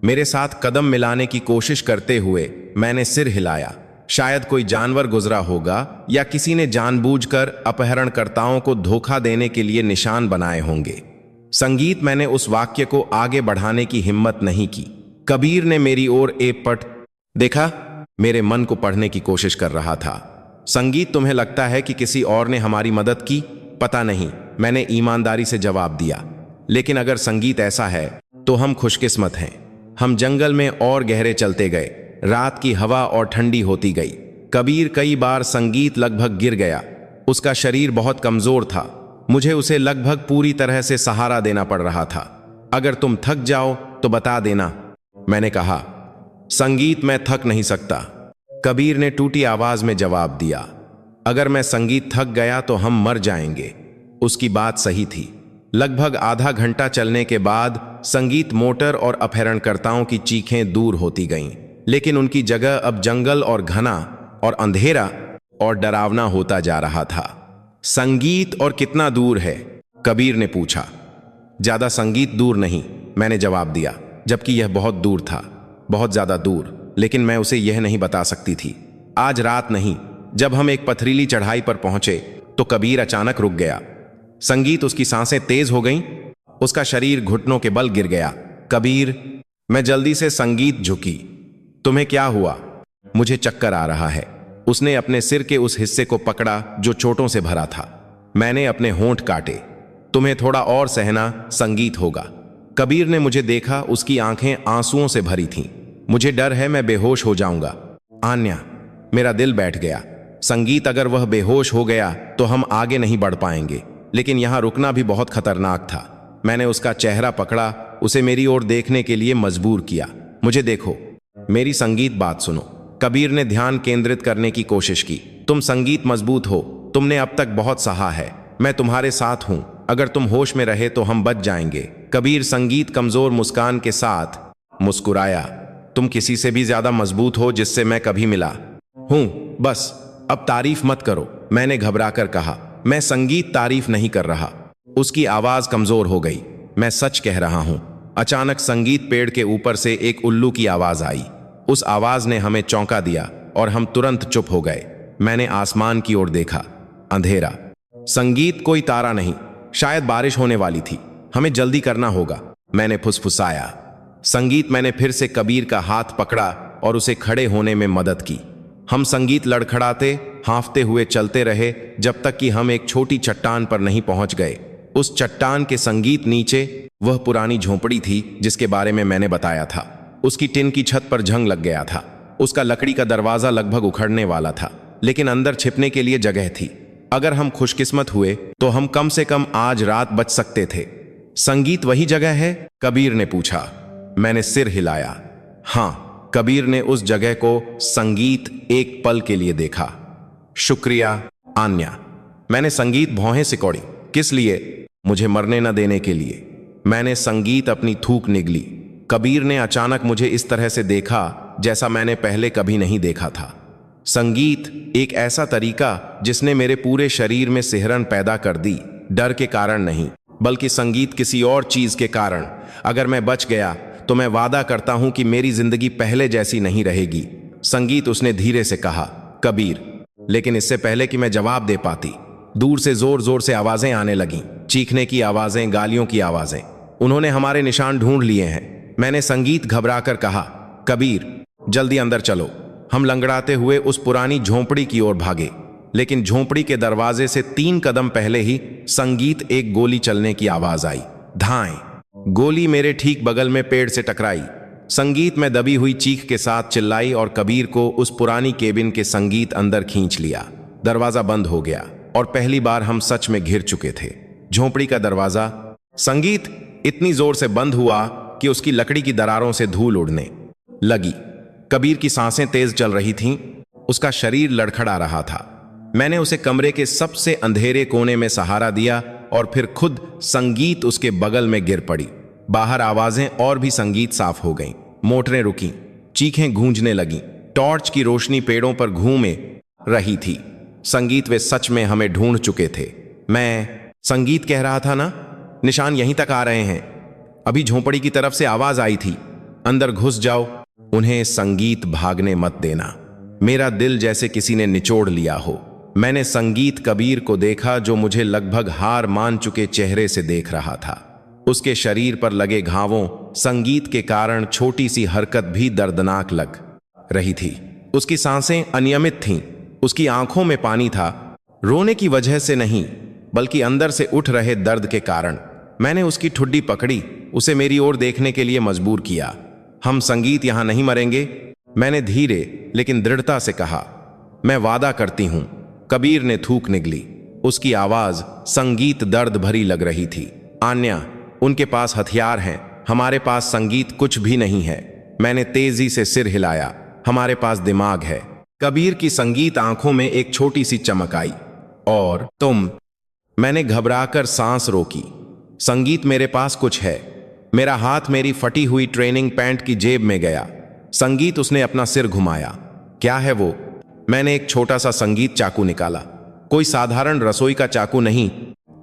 मेरे साथ कदम मिलाने की कोशिश करते हुए मैंने सिर हिलाया। शायद कोई जानवर गुजरा होगा या किसी ने जानबूझकर अपहरणकर्ताओं को धोखा देने के लिए निशान बनाए होंगे। संगीत, मैंने उस वाक्य को आगे बढ़ाने की हिम्मत नहीं की। कबीर ने मेरी ओर एकपट देखा, मेरे मन को पढ़ने की कोशिश कर रहा था। संगीत, तुम्हें लगता है कि किसी और ने हमारी मदद की? पता नहीं, मैंने ईमानदारी से जवाब दिया। लेकिन अगर संगीत ऐसा है तो हम खुशकिस्मत हैं। हम जंगल में और गहरे चलते गए। रात की हवा और ठंडी होती गई। कबीर कई बार संगीत लगभग गिर गया। उसका शरीर बहुत कमजोर था। मुझे उसे लगभग पूरी तरह से सहारा देना पड़ रहा था। अगर तुम थक जाओ तो बता देना, मैंने कहा। संगीत, मैं थक नहीं सकता, कबीर ने टूटी आवाज में जवाब दिया। अगर मैं संगीत थक गया तो हम मर जाएंगे। उसकी बात सही थी। लगभग आधा घंटा चलने के बाद संगीत मोटर और अपहरणकर्ताओं की चीखें दूर होती गईं, लेकिन उनकी जगह अब जंगल और घना और अंधेरा और डरावना होता जा रहा था। संगीत और कितना दूर है? कबीर ने पूछा। ज्यादा संगीत दूर नहीं, मैंने जवाब दिया, जबकि यह बहुत दूर था, बहुत ज्यादा दूर, लेकिन मैं उसे यह नहीं बता सकती थी। आज रात नहीं, जब हम एक पथरीली चढ़ाई पर पहुंचे तो कबीर अचानक रुक गया। संगीत, उसकी सांसें तेज हो गईं, उसका शरीर घुटनों के बल गिर गया। कबीर, मैं जल्दी से संगीत झुकी। तुम्हें क्या हुआ? मुझे चक्कर आ रहा है। उसने अपने सिर के उस हिस्से को पकड़ा जो चोटों से भरा था। मैंने अपने होंठ काटे। तुम्हें थोड़ा और सहना, संगीत होगा। कबीर ने मुझे देखा, उसकी आंखें आंसुओं से भरी थीं। मुझे डर है मैं बेहोश हो जाऊंगा। आन्या, मेरा दिल बैठ गया। संगीत, अगर वह बेहोश हो गया तो हम आगे नहीं बढ़ पाएंगे, लेकिन यहां रुकना भी बहुत खतरनाक था। मैंने उसका चेहरा पकड़ा, उसे मेरी ओर देखने के लिए मजबूर किया। मुझे देखो, मेरी संगीत, बात सुनो। कबीर ने ध्यान केंद्रित करने की कोशिश की। तुम संगीत मजबूत हो, तुमने अब तक बहुत सहा है। मैं तुम्हारे साथ हूं। अगर तुम होश में रहे तो हम बच जाएंगे। कबीर, संगीत कमजोर मुस्कान के साथ मुस्कुराया। तुम किसी से भी ज्यादा मजबूत हो जिससे मैं कभी मिला हूं। बस अब तारीफ मत करो, मैंने घबराकर कहा। मैं संगीत तारीफ नहीं कर रहा। उसकी आवाज कमजोर हो गई। मैं सच कह रहा हूं। अचानक संगीत पेड़ के ऊपर से एक उल्लू की आवाज आई। उस आवाज ने हमें चौंका दिया और हम तुरंत चुप हो गए। मैंने आसमान की ओर देखा। अंधेरा। संगीत, कोई तारा नहीं, शायद बारिश होने वाली थी। हमें जल्दी करना होगा, मैंने फुसफुसाया। संगीत, मैंने फिर से कबीर का हाथ पकड़ा और उसे खड़े होने में मदद की। हम संगीत लड़खड़ाते, हांफते हुए चलते रहे जब तक कि हम एक छोटी चट्टान पर नहीं पहुंच गए। उस चट्टान के संगीत नीचे वह पुरानी झोंपड़ी थी जिसके बारे में मैंने बताया था। उसकी टिन की छत पर जंग लग गया था। उसका लकड़ी का दरवाजा लगभग उखड़ने वाला था, लेकिन अंदर छिपने के लिए जगह थी। अगर हम खुशकिस्मत हुए तो हम कम से कम आज रात बच सकते थे। संगीत वही जगह है? कबीर ने पूछा। मैंने सिर हिलाया। हां, कबीर ने उस जगह को संगीत एक पल के लिए देखा। शुक्रिया आन्या। मैंने संगीत भौहें सिकोड़ी। किस लिए? मुझे मरने न देने के लिए। मैंने संगीत अपनी थूक निगली। कबीर ने अचानक मुझे इस तरह से देखा जैसा मैंने पहले कभी नहीं देखा था। संगीत, एक ऐसा तरीका जिसने मेरे पूरे शरीर में सिहरन पैदा कर दी। डर के कारण नहीं, बल्कि संगीत किसी और चीज के कारण। अगर मैं बच गया तो मैं वादा करता हूं कि मेरी जिंदगी पहले जैसी नहीं रहेगी। संगीत, उसने धीरे से कहा। कबीर, लेकिन इससे पहले कि मैं जवाब दे पाती, दूर से जोर जोर से आवाजें आने लगीं। चीखने की आवाजें, गालियों की आवाजें। उन्होंने हमारे निशान ढूंढ लिए हैं। मैंने संगीत घबराकर कहा। कबीर, जल्दी अंदर चलो। हम लंगड़ाते हुए उस पुरानी झोंपड़ी की ओर भागे, लेकिन झोंपड़ी के दरवाजे से 3 कदम पहले ही संगीत एक गोली चलने की आवाज आई। धाएं। गोली मेरे ठीक बगल में पेड़ से टकराई। संगीत में दबी हुई चीख के साथ चिल्लाई और कबीर को उस पुरानी केबिन के संगीत अंदर खींच लिया। दरवाजा बंद हो गया और पहली बार हम सच में घिर चुके थे। झोंपड़ी का दरवाजा, संगीत, इतनी जोर से बंद हुआ कि उसकी लकड़ी की दरारों से धूल उड़ने लगी। कबीर की सांसें तेज चल रही थीं। उसका शरीर लड़खड़ा रहा था। मैंने उसे कमरे के सबसे अंधेरे कोने में सहारा दिया और फिर खुद संगीत उसके बगल में गिर पड़ी। बाहर आवाजें और भी संगीत साफ हो गईं। मोटरें रुकीं, चीखें गूंजने लगीं। टॉर्च की रोशनी पेड़ों पर घूमे रही थी। संगीत, वे सच में हमें ढूंढ चुके थे। मैं संगीत कह रहा था ना, निशान यहीं तक आ रहे हैं। अभी झोंपड़ी की तरफ से आवाज आई थी, अंदर घुस जाओ। उन्हें संगीत भागने मत देना। मेरा दिल जैसे किसी ने निचोड़ लिया हो। मैंने संगीत कबीर को देखा जो मुझे लगभग हार मान चुके चेहरे से देख रहा था। उसके शरीर पर लगे घावों, संगीत के कारण छोटी सी हरकत भी दर्दनाक लग रही थी। उसकी सांसें अनियमित थीं। उसकी आंखों में पानी था, रोने की वजह से नहीं, बल्कि अंदर से उठ रहे दर्द के कारण। मैंने उसकी ठुड्डी पकड़ी, उसे मेरी ओर देखने के लिए मजबूर किया। हम संगीत यहां नहीं मरेंगे, मैंने धीरे लेकिन दृढ़ता से कहा। मैं वादा करती हूं। कबीर ने थूक निगली। उसकी आवाज संगीत दर्द भरी लग रही थी। आन्या, उनके पास हथियार हैं, हमारे पास संगीत कुछ भी नहीं है। मैंने तेजी से सिर हिलाया। हमारे पास दिमाग है। कबीर की संगीत आंखों में एक छोटी सी चमक आई। और तुम? मैंने घबराकर सांस रोकी। संगीत, मेरे पास कुछ है। मेरा हाथ मेरी फटी हुई ट्रेनिंग पैंट की जेब में गया। संगीत, उसने अपना सिर घुमाया। क्या है वो? मैंने एक छोटा सा संगीत चाकू निकाला। कोई साधारण रसोई का चाकू नहीं,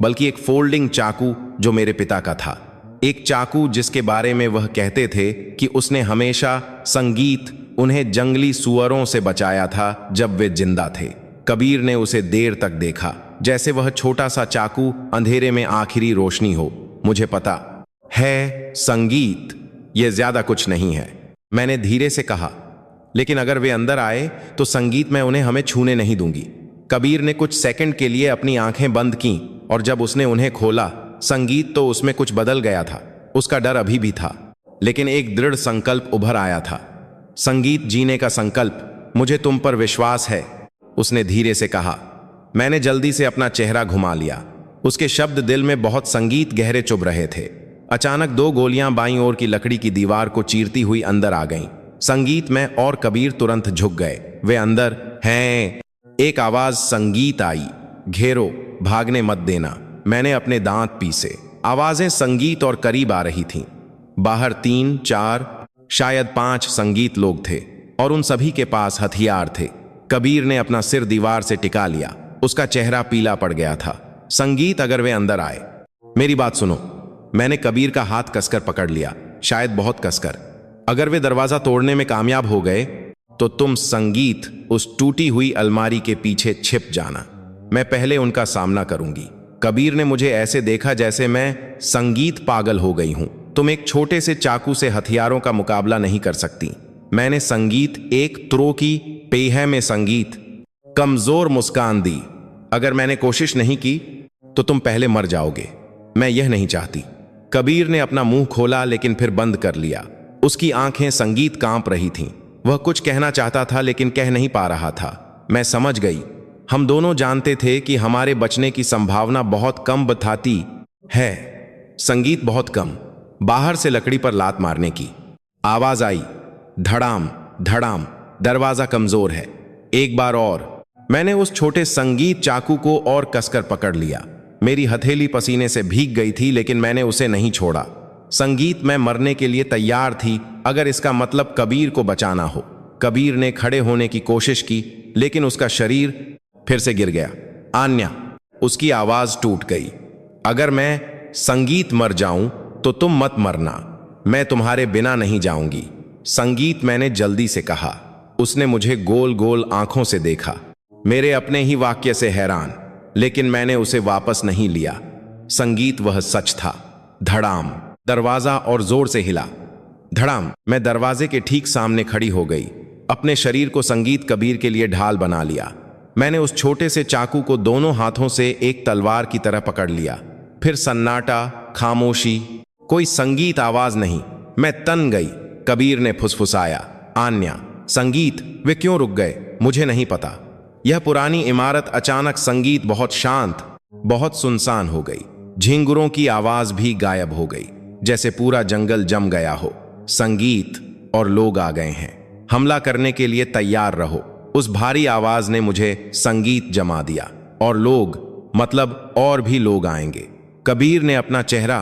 बल्कि एक फोल्डिंग चाकू जो मेरे पिता का था। एक चाकू जिसके बारे में वह कहते थे कि उसने हमेशा संगीत उन्हें जंगली सुअरों से बचाया था जब वे जिंदा थे। कबीर ने उसे देर तक देखा, जैसे वह छोटा सा चाकू अंधेरे में आखिरी रोशनी हो। मुझे पता है, संगीत, यह ज्यादा कुछ नहीं है, मैंने धीरे से कहा। लेकिन अगर वे अंदर आए तो संगीत, मैं उन्हें हमें छूने नहीं दूंगी। कबीर ने कुछ सेकंड के लिए अपनी आंखें बंद कीं और जब उसने उन्हें खोला, संगीत तो उसमें कुछ बदल गया था। उसका डर अभी भी था, लेकिन एक दृढ़ संकल्प उभर आया था। संगीत, जीने का संकल्प। मुझे तुम पर विश्वास है, उसने धीरे से कहा। मैंने जल्दी से अपना चेहरा घुमा लिया। उसके शब्द दिल में बहुत संगीत गहरे चुभ रहे थे। अचानक 2 गोलियां बाईं ओर की लकड़ी की दीवार को चीरती हुई अंदर आ गईं। संगीत, मैं और कबीर तुरंत झुक गए। वे अंदर हैं। एक आवाज संगीत आई, घेरो, भागने मत देना। मैंने अपने दांत पीसे। आवाजें संगीत और करीब आ रही थीं। बाहर 3, 4, शायद 5 संगीत लोग थे और उन सभी के पास हथियार थे। कबीर ने अपना सिर दीवार से टिका लिया। उसका चेहरा पीला पड़ गया था। संगीत, अगर वे अंदर आए, मेरी बात सुनो। मैंने कबीर का हाथ कसकर पकड़ लिया, शायद बहुत कसकर। अगर वे दरवाजा तोड़ने में कामयाब हो गए तो तुम, संगीत, उस टूटी हुई अलमारी के पीछे छिप जाना। मैं पहले उनका सामना करूंगी। कबीर ने मुझे ऐसे देखा जैसे मैं, संगीत, पागल हो गई हूं। तुम एक छोटे से चाकू से हथियारों का मुकाबला नहीं कर सकती। मैंने संगीत एक त्रो की, पेह में संगीत कमजोर मुस्कान दी। अगर मैंने कोशिश नहीं की तो तुम पहले मर जाओगे। मैं यह नहीं चाहती। कबीर ने अपना मुंह खोला लेकिन फिर बंद कर लिया। उसकी आंखें, संगीत, कांप रही थीं। वह कुछ कहना चाहता था लेकिन कह नहीं पा रहा था। मैं समझ गई। हम दोनों जानते थे कि हमारे बचने की संभावना बहुत कम बताती है। संगीत, बहुत कम। बाहर से लकड़ी पर लात मारने की आवाज आई। धड़ाम धड़ाम। दरवाजा कमजोर है। एक बार और। मैंने उस छोटे संगीत चाकू को और कसकर पकड़ लिया। मेरी हथेली पसीने से भीग गई थी लेकिन मैंने उसे नहीं छोड़ा। संगीत, मैं मरने के लिए तैयार थी अगर इसका मतलब कबीर को बचाना हो। कबीर ने खड़े होने की कोशिश की लेकिन उसका शरीर फिर से गिर गया। आन्या, उसकी आवाज टूट गई। अगर मैं, संगीत, मर जाऊं तो तुम मत मरना। मैं तुम्हारे बिना नहीं जाऊंगी। संगीत, मैंने जल्दी से कहा। उसने मुझे गोल गोल आंखों से देखा, मेरे अपने ही वाक्य से हैरान, लेकिन मैंने उसे वापस नहीं लिया। संगीत, वह सच था। धड़ाम। दरवाजा और जोर से हिला। धड़ाम। मैं दरवाजे के ठीक सामने खड़ी हो गई। अपने शरीर को संगीत, कबीर के लिए ढाल बना लिया। मैंने उस छोटे से चाकू को दोनों हाथों से एक तलवार की तरह पकड़ लिया। फिर सन्नाटा, खामोशी, कोई संगीत, आवाज नहीं। मैं तन गई। कबीर ने फुसफुसाया, आन्या। संगीत, वे क्यों रुक गए? मुझे नहीं पता। यह पुरानी इमारत अचानक, संगीत, बहुत शांत, बहुत सुनसान हो गई। झिंगुरों की आवाज भी गायब हो गई, जैसे पूरा जंगल जम गया हो। संगीत, और लोग आ गए हैं। हमला करने के लिए तैयार रहो। उस भारी आवाज ने मुझे संगीत जमा दिया। और लोग, मतलब और भी लोग आएंगे। कबीर ने अपना चेहरा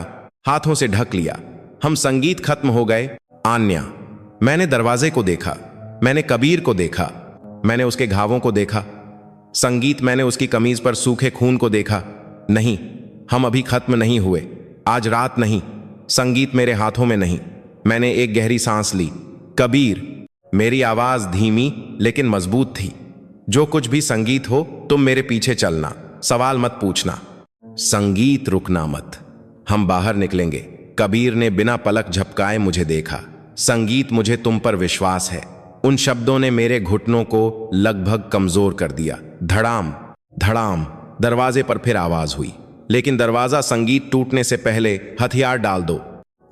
हाथों से ढक लिया। हम, संगीत, खत्म हो गए। आन्या। मैंने दरवाजे को देखा। मैंने कबीर को देखा। मैंने उसके घावों को देखा। संगीत, मैंने उसकी कमीज पर सूखे खून को देखा। नहीं, हम अभी खत्म नहीं हुए। आज रात नहीं। संगीत, मेरे हाथों में नहीं। मैंने एक गहरी सांस ली। कबीर। मेरी आवाज धीमी लेकिन मजबूत थी। जो कुछ भी संगीत हो, तुम मेरे पीछे चलना। सवाल मत पूछना। संगीत, रुकना मत। हम बाहर निकलेंगे। कबीर ने बिना पलक झपकाए मुझे देखा। संगीत, मुझे तुम पर विश्वास है। उन शब्दों ने मेरे घुटनों को लगभग कमजोर कर दिया। धड़ाम धड़ाम। दरवाजे पर फिर आवाज हुई, लेकिन दरवाजा, संगीत, टूटने से पहले हथियार डाल दो।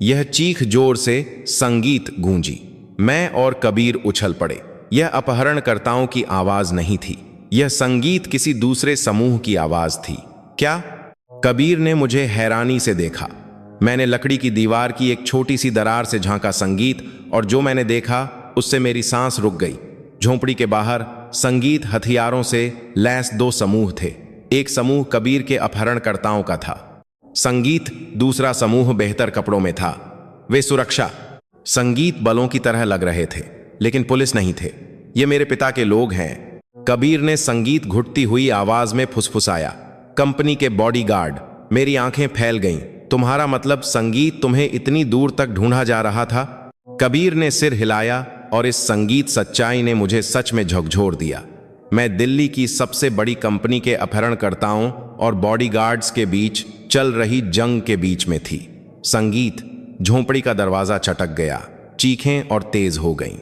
यह चीख जोर से संगीत गूंजी। मैं और कबीर उछल पड़े। यह अपहरणकर्ताओं की आवाज नहीं थी, यह संगीत किसी दूसरे समूह की आवाज थी। क्या? कबीर ने मुझे हैरानी से देखा। मैंने लकड़ी की दीवार की एक छोटी सी दरार से झांका संगीत, और जो मैंने देखा उससे मेरी सांस रुक गई। झोंपड़ी के बाहर संगीत हथियारों से लैस दो समूह थे। एक समूह कबीर के अपहरणकर्ताओं का था, संगीत दूसरा समूह बेहतर कपड़ों में था। वे सुरक्षा संगीत बलों की तरह लग रहे थे, लेकिन पुलिस नहीं थे। ये मेरे पिता के लोग हैं, कबीर ने संगीत घुटती हुई आवाज में फुसफुसाया। कंपनी के बॉडीगार्ड। मेरी आंखें फैल गईं। तुम्हारा मतलब संगीत तुम्हें इतनी दूर तक ढूंढा जा रहा था? कबीर ने सिर हिलाया और इस संगीत सच्चाई ने मुझे सच में झकझोर दिया। मैं दिल्ली की सबसे बड़ी कंपनी के अपहरणकर्ताओं और बॉडीगार्ड्स के बीच चल रही जंग के बीच में थी। संगीत। झोंपड़ी का दरवाजा चटक गया, चीखें और तेज हो गईं।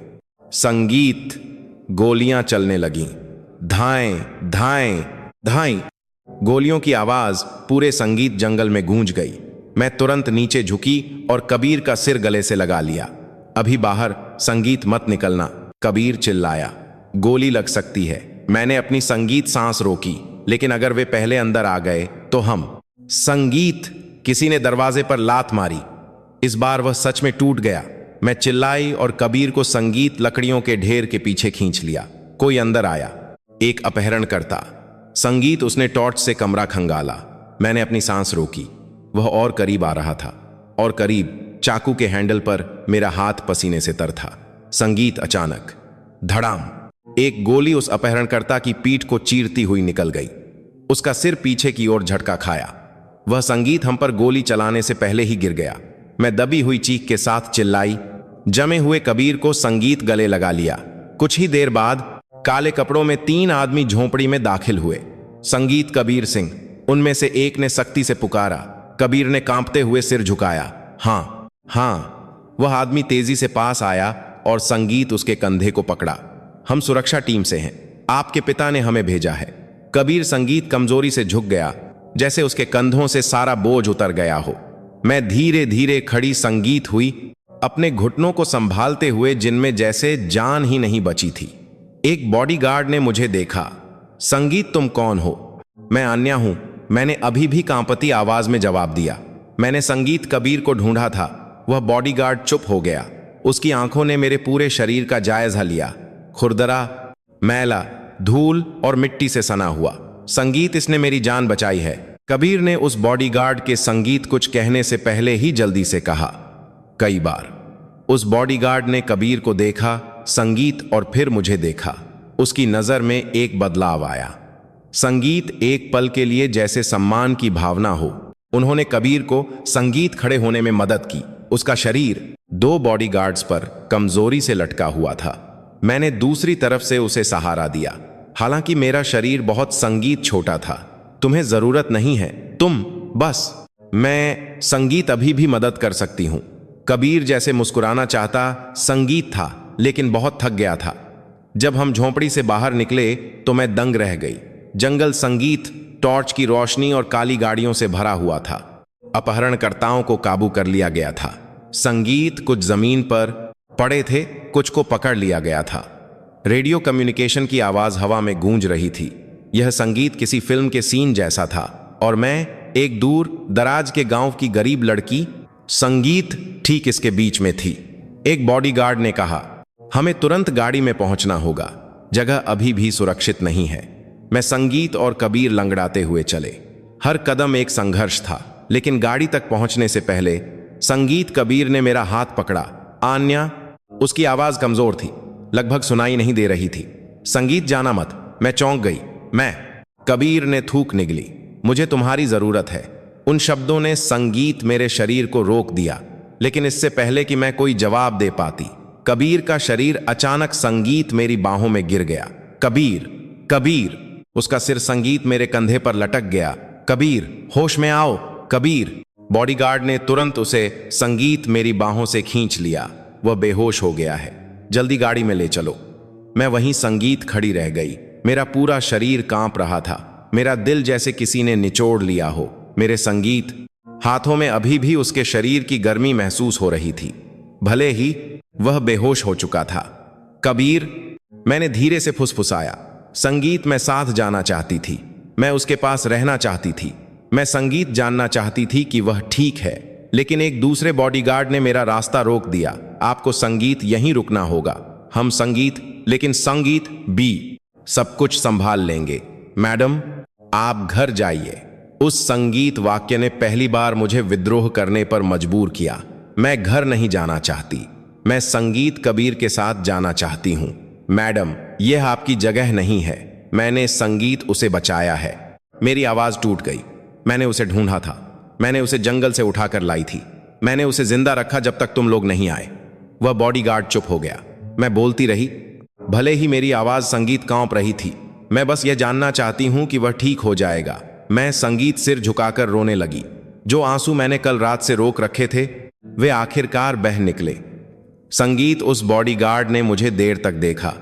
संगीत। गोलियां चलने लगीं। धाएं धाएं धाएं। गोलियों की आवाज पूरे संगीत जंगल में गूंज गई। मैं तुरंत नीचे झुकी और कबीर का सिर गले से लगा लिया। अभी बाहर, संगीत मत निकलना, कबीर चिल्लाया। गोली लग सकती है। मैंने अपनी संगीत सांस रोकी, लेकिन अगर वे पहले अंदर आ गए तो हम। संगीत। किसी ने दरवाजे पर लात मारी। इस बार वह सच में टूट गया। मैं चिल्लाई और कबीर को संगीत लकड़ियों के ढेर के पीछे खींच लिया। कोई अंदर आया, एक अपहरणकर्ता। संगीत। उसने टॉर्च से कमरा खंगाला। मैंने अपनी सांस रोकी। वह और करीब आ रहा था, और करीब। चाकू के हैंडल पर मेरा हाथ पसीने से तर था। संगीत। अचानक धड़ाम, एक गोली उस अपहरणकर्ता की पीठ को चीरती हुई निकल गई। उसका सिर पीछे की ओर झटका खाया। वह संगीत हम पर गोली चलाने से पहले ही गिर गया। मैं दबी हुई चीख के साथ चिल्लाई। जमे हुए कबीर को संगीत गले लगा लिया। कुछ ही देर बाद काले कपड़ों में 3 आदमी झोंपड़ी में दाखिल हुए। संगीत, कबीर सिंह। उनमें से एक ने सख्ती से पुकारा। कबीर ने कांपते हुए सिर झुकाया। हाँ हाँ। वह आदमी तेजी से पास आया और संगीत उसके कंधे को पकड़ा। हम सुरक्षा टीम से हैं, आपके पिता ने हमें भेजा है। कबीर। संगीत कमजोरी से झुक गया, जैसे उसके कंधों से सारा बोझ उतर गया हो। मैं धीरे धीरे खड़ी संगीत हुई, अपने घुटनों को संभालते हुए, जिनमें जैसे जान ही नहीं बची थी। एक बॉडीगार्ड ने मुझे देखा। संगीत, तुम कौन हो? मैं अन्या हूं, मैंने अभी भी कांपती आवाज में जवाब दिया। मैंने संगीत कबीर को ढूंढा था। वह बॉडीगार्ड चुप हो गया। उसकी आंखों ने मेरे पूरे शरीर का जायजा लिया। खुरदरा, मैला, धूल और मिट्टी से सना हुआ। संगीत, इसने मेरी जान बचाई है। कबीर ने उस बॉडीगार्ड के संगीत कुछ कहने से पहले ही जल्दी से कहा। कई बार उस बॉडीगार्ड ने कबीर को देखा, संगीत और फिर मुझे देखा। उसकी नजर में एक बदलाव आया। संगीत। एक पल के लिए जैसे सम्मान की भावना हो, उन्होंने कबीर को संगीत खड़े होने में मदद की। उसका शरीर 2 बॉडीगार्ड्स पर कमजोरी से लटका हुआ था। मैंने दूसरी तरफ से उसे सहारा दिया। हालांकि मेरा शरीर बहुत। संगीत छोटा था। तुम्हें जरूरत नहीं है, तुम बस। मैं। संगीत, अभी भी मदद कर सकती हूं। कबीर जैसे मुस्कुराना चाहता संगीत था, लेकिन बहुत थक गया था। जब हम झोंपड़ी से बाहर निकले तो मैं दंग रह गई। जंगल संगीत, टॉर्च की रोशनी और काली गाड़ियों से भरा हुआ था। अपहरणकर्ताओं को काबू कर लिया गया था। संगीत। कुछ जमीन पर पड़े थे, कुछ को पकड़ लिया गया था। रेडियो कम्युनिकेशन की आवाज हवा में गूंज रही थी। यह संगीत किसी फिल्म के सीन जैसा था, और मैं एक दूर दराज के गांव की गरीब लड़की। संगीत ठीक इसके बीच में थी। एक बॉडीगार्ड ने कहा, हमें तुरंत गाड़ी में पहुंचना होगा, जगह अभी भी सुरक्षित नहीं है। मैं, संगीत और कबीर लंगड़ाते हुए चले। हर कदम एक संघर्ष था, लेकिन गाड़ी तक पहुंचने से पहले संगीत, कबीर ने मेरा हाथ पकड़ा। आन्या। उसकी आवाज कमजोर थी, लगभग सुनाई नहीं दे रही थी। संगीत, जाना मत। मैं चौंक गई। मैं। कबीर ने थूक निगली। मुझे तुम्हारी जरूरत है। उन शब्दों ने संगीत मेरे शरीर को रोक दिया, लेकिन इससे पहले कि मैं कोई जवाब दे पाती, कबीर का शरीर अचानक संगीत मेरी बाहों में गिर गया। कबीर। कबीर। उसका सिर संगीत मेरे कंधे पर लटक गया। कबीर, होश में आओ। कबीर। बॉडीगार्ड ने तुरंत उसे संगीत मेरी बाहों से खींच लिया। वह बेहोश हो गया है, जल्दी गाड़ी में ले चलो। मैं वहीं संगीत खड़ी रह गई। मेरा पूरा शरीर कांप रहा था। मेरा दिल जैसे किसी ने निचोड़ लिया हो। मेरे संगीत। हाथों में अभी भी उसके शरीर की गर्मी महसूस हो रही थी, भले ही वह बेहोश हो चुका था। कबीर, मैंने धीरे से फुसफुसाया। संगीत, मैं साथ जाना चाहती थी, मैं उसके पास रहना चाहती थी, मैं संगीत जानना चाहती थी कि वह ठीक है। लेकिन एक दूसरे बॉडीगार्ड ने मेरा रास्ता रोक दिया। आपको संगीत यहीं रुकना होगा। हम संगीत, लेकिन संगीत भी सब कुछ संभाल लेंगे। मैडम, आप घर जाइए। उस संगीत वाक्य ने पहली बार मुझे विद्रोह करने पर मजबूर किया। मैं घर नहीं जाना चाहती, मैं संगीत कबीर के साथ जाना चाहती हूं। मैडम, यह आपकी जगह नहीं है। मैंने संगीत उसे बचाया है। मेरी आवाज टूट गई। मैंने उसे ढूंढा था, मैंने उसे जंगल से उठाकर लाई थी, मैंने उसे जिंदा रखा जब तक तुम लोग नहीं आए। वह बॉडीगार्ड चुप हो गया। मैं बोलती रही, भले ही मेरी आवाज संगीत कांप रही थी। मैं बस यह जानना चाहती हूं कि वह ठीक हो जाएगा। मैं संगीत सिर झुकाकर रोने लगी। जो आंसू मैंने कल रात से रोक रखे थे, वे आखिरकार बह निकले। संगीत, उस बॉडीगार्ड ने मुझे देर तक देखा,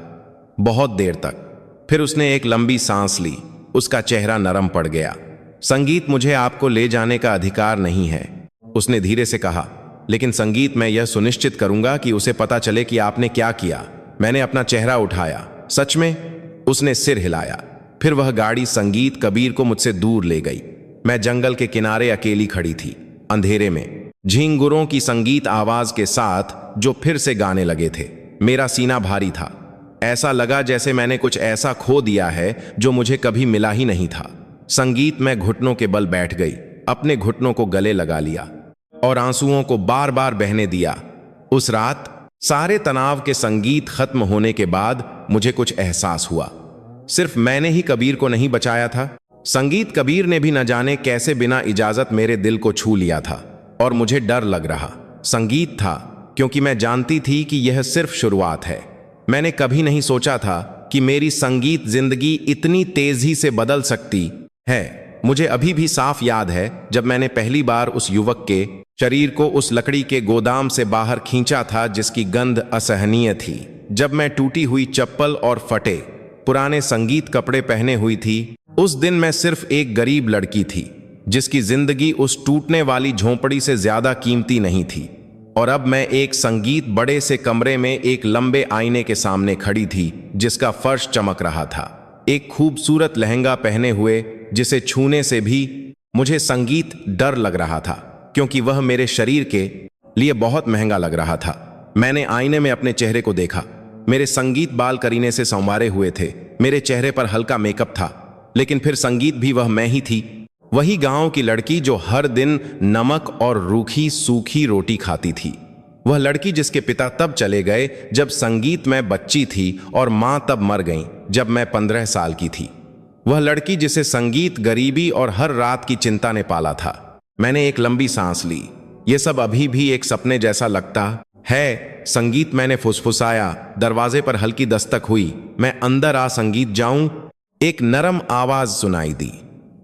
बहुत देर तक। फिर उसने एक लंबी सांस ली। उसका चेहरा नरम पड़ गया। संगीत, मुझे आपको ले जाने का अधिकार नहीं है, उसने धीरे से कहा। लेकिन संगीत, मैं यह सुनिश्चित करूंगा कि उसे पता चले कि आपने क्या किया। मैंने अपना चेहरा उठाया। सच में? उसने सिर हिलाया। फिर वह गाड़ी संगीत कबीर को मुझसे दूर ले गई। मैं जंगल के किनारे अकेली खड़ी थी, अंधेरे में, झींगुरों की संगीत आवाज के साथ जो फिर से गाने लगे थे। मेरा सीना भारी था। ऐसा लगा जैसे मैंने कुछ ऐसा खो दिया है जो मुझे कभी मिला ही नहीं था। संगीत, मैं घुटनों के बल बैठ गई, अपने घुटनों को गले लगा लिया और आंसुओं को बार बार बहने दिया। उस रात सारे तनाव के संगीत खत्म होने के बाद मुझे कुछ एहसास हुआ। सिर्फ मैंने ही कबीर को नहीं बचाया था, संगीत कबीर ने भी न जाने कैसे बिना इजाजत मेरे दिल को छू लिया था। और मुझे डर लग रहा संगीत था, क्योंकि मैं जानती थी कि यह सिर्फ शुरुआत है। मैंने कभी नहीं सोचा था कि मेरी संगीत जिंदगी इतनी तेजी से बदल सकती है। मुझे अभी भी साफ याद है जब मैंने पहली बार उस युवक के शरीर को उस लकड़ी के गोदाम से बाहर खींचा था जिसकी गंध असहनीय थी। जब मैं टूटी हुई चप्पल और फटे पुराने संगीत कपड़े पहने हुई थी। उस दिन मैं सिर्फ एक गरीब लड़की थी जिसकी जिंदगी उस टूटने वाली झोंपड़ी से ज्यादा कीमती नहीं थी। और अब मैं एक संगीत बड़े से कमरे में एक लंबे आईने के सामने खड़ी थी जिसका फर्श चमक रहा था। एक खूबसूरत लहंगा पहने हुए जिसे छूने से भी मुझे संगीत डर लग रहा था, क्योंकि वह मेरे शरीर के लिए बहुत महंगा लग रहा था। मैंने आईने में अपने चेहरे को देखा। मेरे संगीत बाल करीने से संवारे हुए थे, मेरे चेहरे पर हल्का मेकअप था, लेकिन फिर संगीत भी वह मैं ही थी। वही गांव की लड़की जो हर दिन नमक और रूखी सूखी रोटी खाती थी। वह लड़की जिसके पिता तब चले गए जब संगीत में बच्ची थी और मां तब मर गईं जब मैं 15 साल की थी। वह लड़की जिसे संगीत, गरीबी और हर रात की चिंता ने पाला था। मैंने एक लंबी सांस ली। यह सब अभी भी एक सपने जैसा लगता है। संगीत, मैंने फुसफुसाया। दरवाजे पर हल्की दस्तक हुई। मैं अंदर आ संगीत जाऊं? एक नरम आवाज सुनाई दी।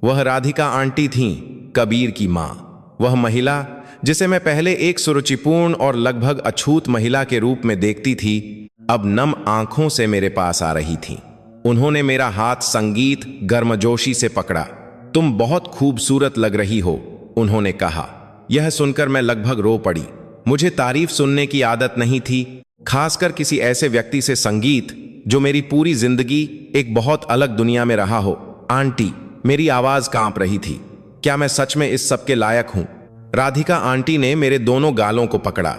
वह राधिका आंटी थीं, कबीर की मां। वह महिला जिसे मैं पहले एक सुरुचिपूर्ण और लगभग अछूत महिला के रूप में देखती थी, अब नम आंखों से मेरे पास आ रही थी। उन्होंने मेरा हाथ संगीत गर्मजोशी से पकड़ा। तुम बहुत खूबसूरत लग रही हो, उन्होंने कहा। यह सुनकर मैं लगभग रो पड़ी। मुझे तारीफ सुनने की आदत नहीं थी, खासकर किसी ऐसे व्यक्ति से संगीत जो मेरी पूरी जिंदगी एक बहुत अलग दुनिया में रहा हो। आंटी, मेरी आवाज कांप रही थी। क्या मैं सच में इस सब के लायक हूं? राधिका आंटी ने मेरे दोनों गालों को पकड़ा।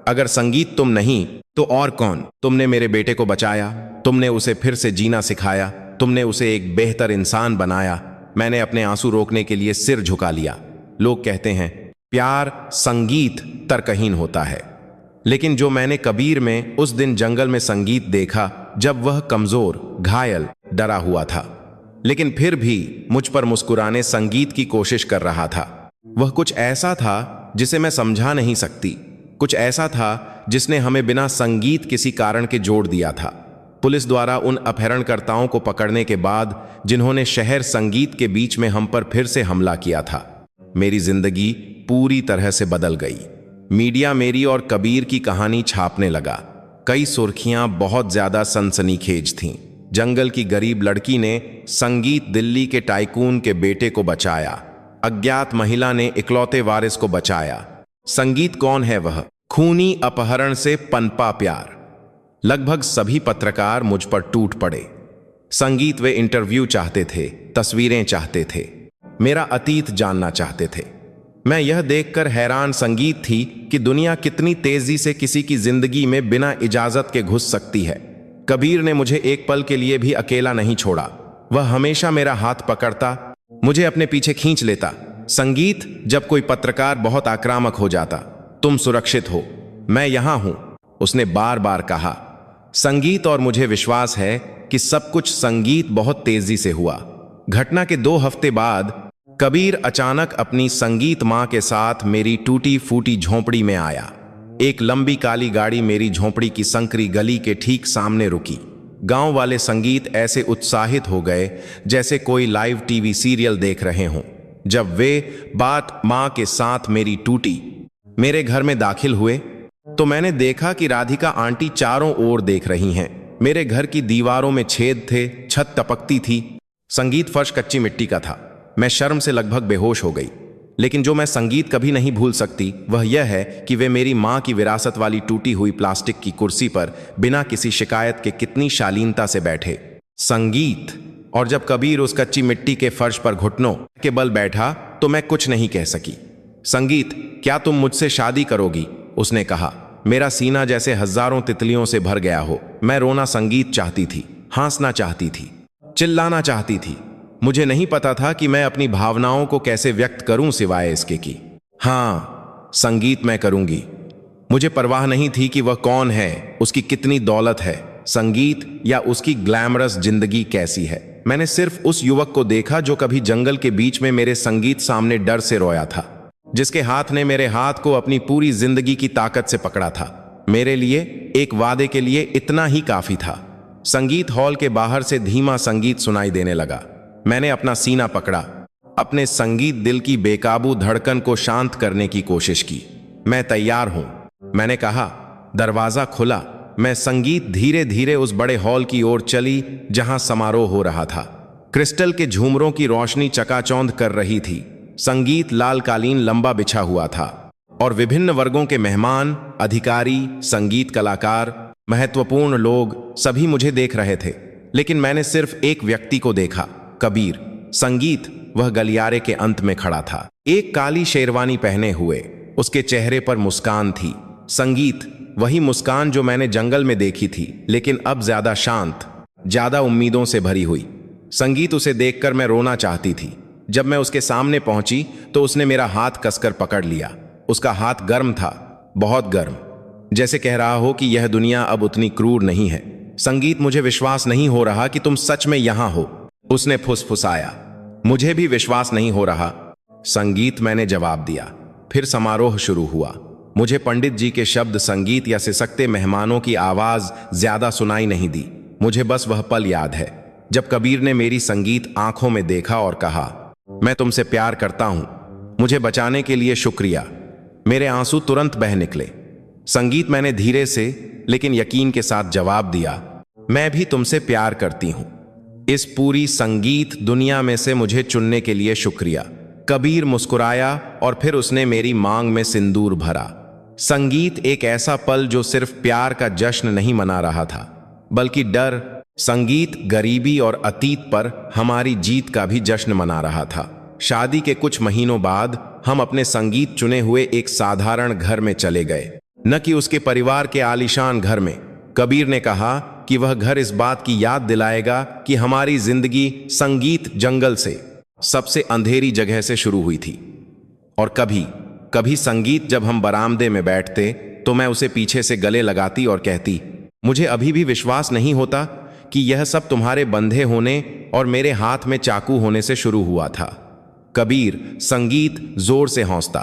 अगर संगीत तुम नहीं तो और कौन? तुमने मेरे बेटे को बचाया, तुमने उसे फिर से जीना सिखाया, तुमने उसे एक बेहतर इंसान बनाया। मैंने अपने आंसू रोकने के लिए सिर झुका लिया। लोग कहते हैं प्यार संगीत तर्कहीन होता है, लेकिन जो मैंने कबीर में उस दिन जंगल में संगीत देखा, जब वह कमजोर, घायल, डरा हुआ था, लेकिन फिर भी मुझ पर मुस्कुराने संगीत की कोशिश कर रहा था। वह कुछ ऐसा था जिसे मैं समझा नहीं सकती। कुछ ऐसा था जिसने हमें बिना संगीत किसी कारण के जोड़ दिया था। पुलिस द्वारा उन अपहरणकर्ताओं को पकड़ने के बाद जिन्होंने शहर संगीत के बीच में हम पर फिर से हमला किया था, मेरी जिंदगी पूरी तरह से बदल गई। मीडिया मेरी और कबीर की कहानी छापने लगा। कई सुर्खियां बहुत ज्यादा सनसनीखेज थीं। जंगल की गरीब लड़की ने संगीत दिल्ली के टाइकून के बेटे को बचाया। अज्ञात महिला ने इकलौते वारिस को बचाया। संगीत कौन है वह? खूनी अपहरण से पनपा प्यार। लगभग सभी पत्रकार मुझ पर टूट पड़े। संगीत वे इंटरव्यू चाहते थे, तस्वीरें चाहते थे, मेरा अतीत जानना चाहते थे। मैं यह देखकर हैरान संगीत थी कि दुनिया कितनी तेजी से किसी की जिंदगी में बिना इजाजत के घुस सकती है। कबीर ने मुझे एक पल के लिए भी अकेला नहीं छोड़ा। वह हमेशा मेरा हाथ पकड़ता, मुझे अपने पीछे खींच लेता। संगीत, जब कोई पत्रकार बहुत आक्रामक हो जाता, तुम सुरक्षित हो, मैं यहां हूं, उसने बार बार कहा। संगीत और मुझे विश्वास है कि सब कुछ संगीत बहुत तेजी से हुआ। घटना के 2 हफ्ते बाद कबीर अचानक अपनी संगीत मां के साथ मेरी टूटी फूटी झोंपड़ी में आया। एक लंबी काली गाड़ी मेरी झोंपड़ी की संकरी गली के ठीक सामने रुकी। गांव वाले संगीत ऐसे उत्साहित हो गए जैसे कोई लाइव टीवी सीरियल देख रहे हों। जब वे बात मां के साथ मेरी टूटी मेरे घर में दाखिल हुए तो मैंने देखा कि राधिका आंटी चारों ओर देख रही हैं। मेरे घर की दीवारों में छेद थे, छत टपकती थी, संगीत फर्श कच्ची मिट्टी का था। मैं शर्म से लगभग बेहोश हो गई। लेकिन जो मैं संगीत कभी नहीं भूल सकती वह यह है कि वे मेरी मां की विरासत वाली टूटी हुई प्लास्टिक की कुर्सी पर बिना किसी शिकायत के कितनी शालीनता से बैठे। संगीत। और जब कबीर उस कच्ची मिट्टी के फर्श पर घुटनों के बल बैठा तो मैं कुछ नहीं कह सकी। संगीत, क्या तुम मुझसे शादी करोगी? उसने कहा। मेरा सीना जैसे हजारों तितलियों से भर गया हो। मैं रोना संगीत चाहती थी, हंसना चाहती थी, चिल्लाना चाहती थी। मुझे नहीं पता था कि मैं अपनी भावनाओं को कैसे व्यक्त करूं सिवाय इसके कि हाँ, संगीत मैं करूंगी। मुझे परवाह नहीं थी कि वह कौन है, उसकी कितनी दौलत है, संगीत या उसकी ग्लैमरस जिंदगी कैसी है। मैंने सिर्फ उस युवक को देखा जो कभी जंगल के बीच में मेरे संगीत सामने डर से रोया था, जिसके हाथ ने मेरे हाथ को अपनी पूरी जिंदगी की ताकत से पकड़ा था। मेरे लिए एक वादे के लिए इतना ही काफी था। संगीत हॉल के बाहर से धीमा संगीत सुनाई देने लगा। मैंने अपना सीना पकड़ा, अपने संगीत दिल की बेकाबू धड़कन को शांत करने की कोशिश की। मैं तैयार हूं, मैंने कहा। दरवाजा खुला। मैं संगीत धीरे धीरे उस बड़े हॉल की ओर चली जहां समारोह हो रहा था। क्रिस्टल के झूमरों की रोशनी चकाचौंध कर रही थी। संगीत लाल कालीन लंबा बिछा हुआ था और विभिन्न वर्गों के मेहमान, अधिकारी, संगीत कलाकार, महत्वपूर्ण लोग सभी मुझे देख रहे थे। लेकिन मैंने सिर्फ एक व्यक्ति को देखा, कबीर। संगीत, वह गलियारे के अंत में खड़ा था, एक काली शेरवानी पहने हुए। उसके चेहरे पर मुस्कान थी। संगीत, वही मुस्कान जो मैंने जंगल में देखी थी, लेकिन अब ज्यादा शांत, ज्यादा उम्मीदों से भरी हुई। संगीत, उसे देखकर मैं रोना चाहती थी। जब मैं उसके सामने पहुंची तो उसने मेरा हाथ कसकर पकड़ लिया। उसका हाथ गर्म था, बहुत गर्म, जैसे कह रहा हो कि यह दुनिया अब उतनी क्रूर नहीं है। संगीत, मुझे विश्वास नहीं हो रहा कि तुम सच में यहां हो, उसने फुसफुसाया। मुझे भी विश्वास नहीं हो रहा, संगीत, मैंने जवाब दिया। फिर समारोह शुरू हुआ। मुझे पंडित जी के शब्द, संगीत या सिसकते मेहमानों की आवाज ज्यादा सुनाई नहीं दी। मुझे बस वह पल याद है जब कबीर ने मेरी संगीत आंखों में देखा और कहा, मैं तुमसे प्यार करता हूं, मुझे बचाने के लिए शुक्रिया। मेरे आंसू तुरंत बह निकले। संगीत, मैंने धीरे से लेकिन यकीन के साथ जवाब दिया, मैं भी तुमसे प्यार करती हूं। इस पूरी संगीत दुनिया में से मुझे चुनने के लिए शुक्रिया। कबीर मुस्कुराया और फिर उसने मेरी मांग में सिंदूर भरा। संगीत, एक ऐसा पल जो सिर्फ प्यार का जश्न नहीं मना रहा था, बल्कि डर, संगीत, गरीबी और अतीत पर हमारी जीत का भी जश्न मना रहा था। शादी के कुछ महीनों बाद हम अपने संगीत चुने हुए एक साधारण घर में चले गए, न कि उसके परिवार के आलीशान घर में। कबीर ने कहा कि वह घर इस बात की याद दिलाएगा कि हमारी जिंदगी संगीत जंगल से, सबसे अंधेरी जगह से शुरू हुई थी। और कभी कभी संगीत, जब हम बरामदे में बैठते तो मैं उसे पीछे से गले लगाती और कहती, मुझे अभी भी विश्वास नहीं होता कि यह सब तुम्हारे बंधे होने और मेरे हाथ में चाकू होने से शुरू हुआ था। कबीर, संगीत जोर से हंसता,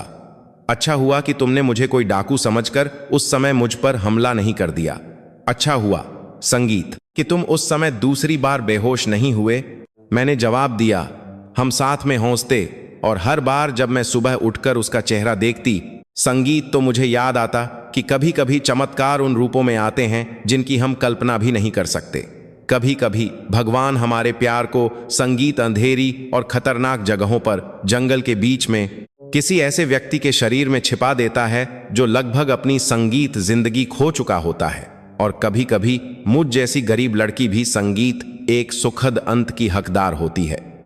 अच्छा हुआ कि तुमने मुझे कोई डाकू समझकर उस समय मुझ पर हमला नहीं कर दिया। अच्छा हुआ संगीत कि तुम उस समय दूसरी बार बेहोश नहीं हुए। मैंने जवाब दिया। हम साथ में हंसते और हर बार जब मैं सुबह उठकर उसका चेहरा देखती, संगीत, तो मुझे याद आता कि कभी कभी चमत्कार उन रूपों में आते हैं जिनकी हम कल्पना भी नहीं कर सकते। कभी कभी भगवान हमारे प्यार को संगीत अंधेरी और खतरनाक जगहों पर, जंगल के बीच में किसी ऐसे व्यक्ति के शरीर में छिपा देता है जो लगभग अपनी संगीत जिंदगी खो चुका होता है। और कभी कभी मुझ जैसी गरीब लड़की भी संगीत एक सुखद अंत की हकदार होती है।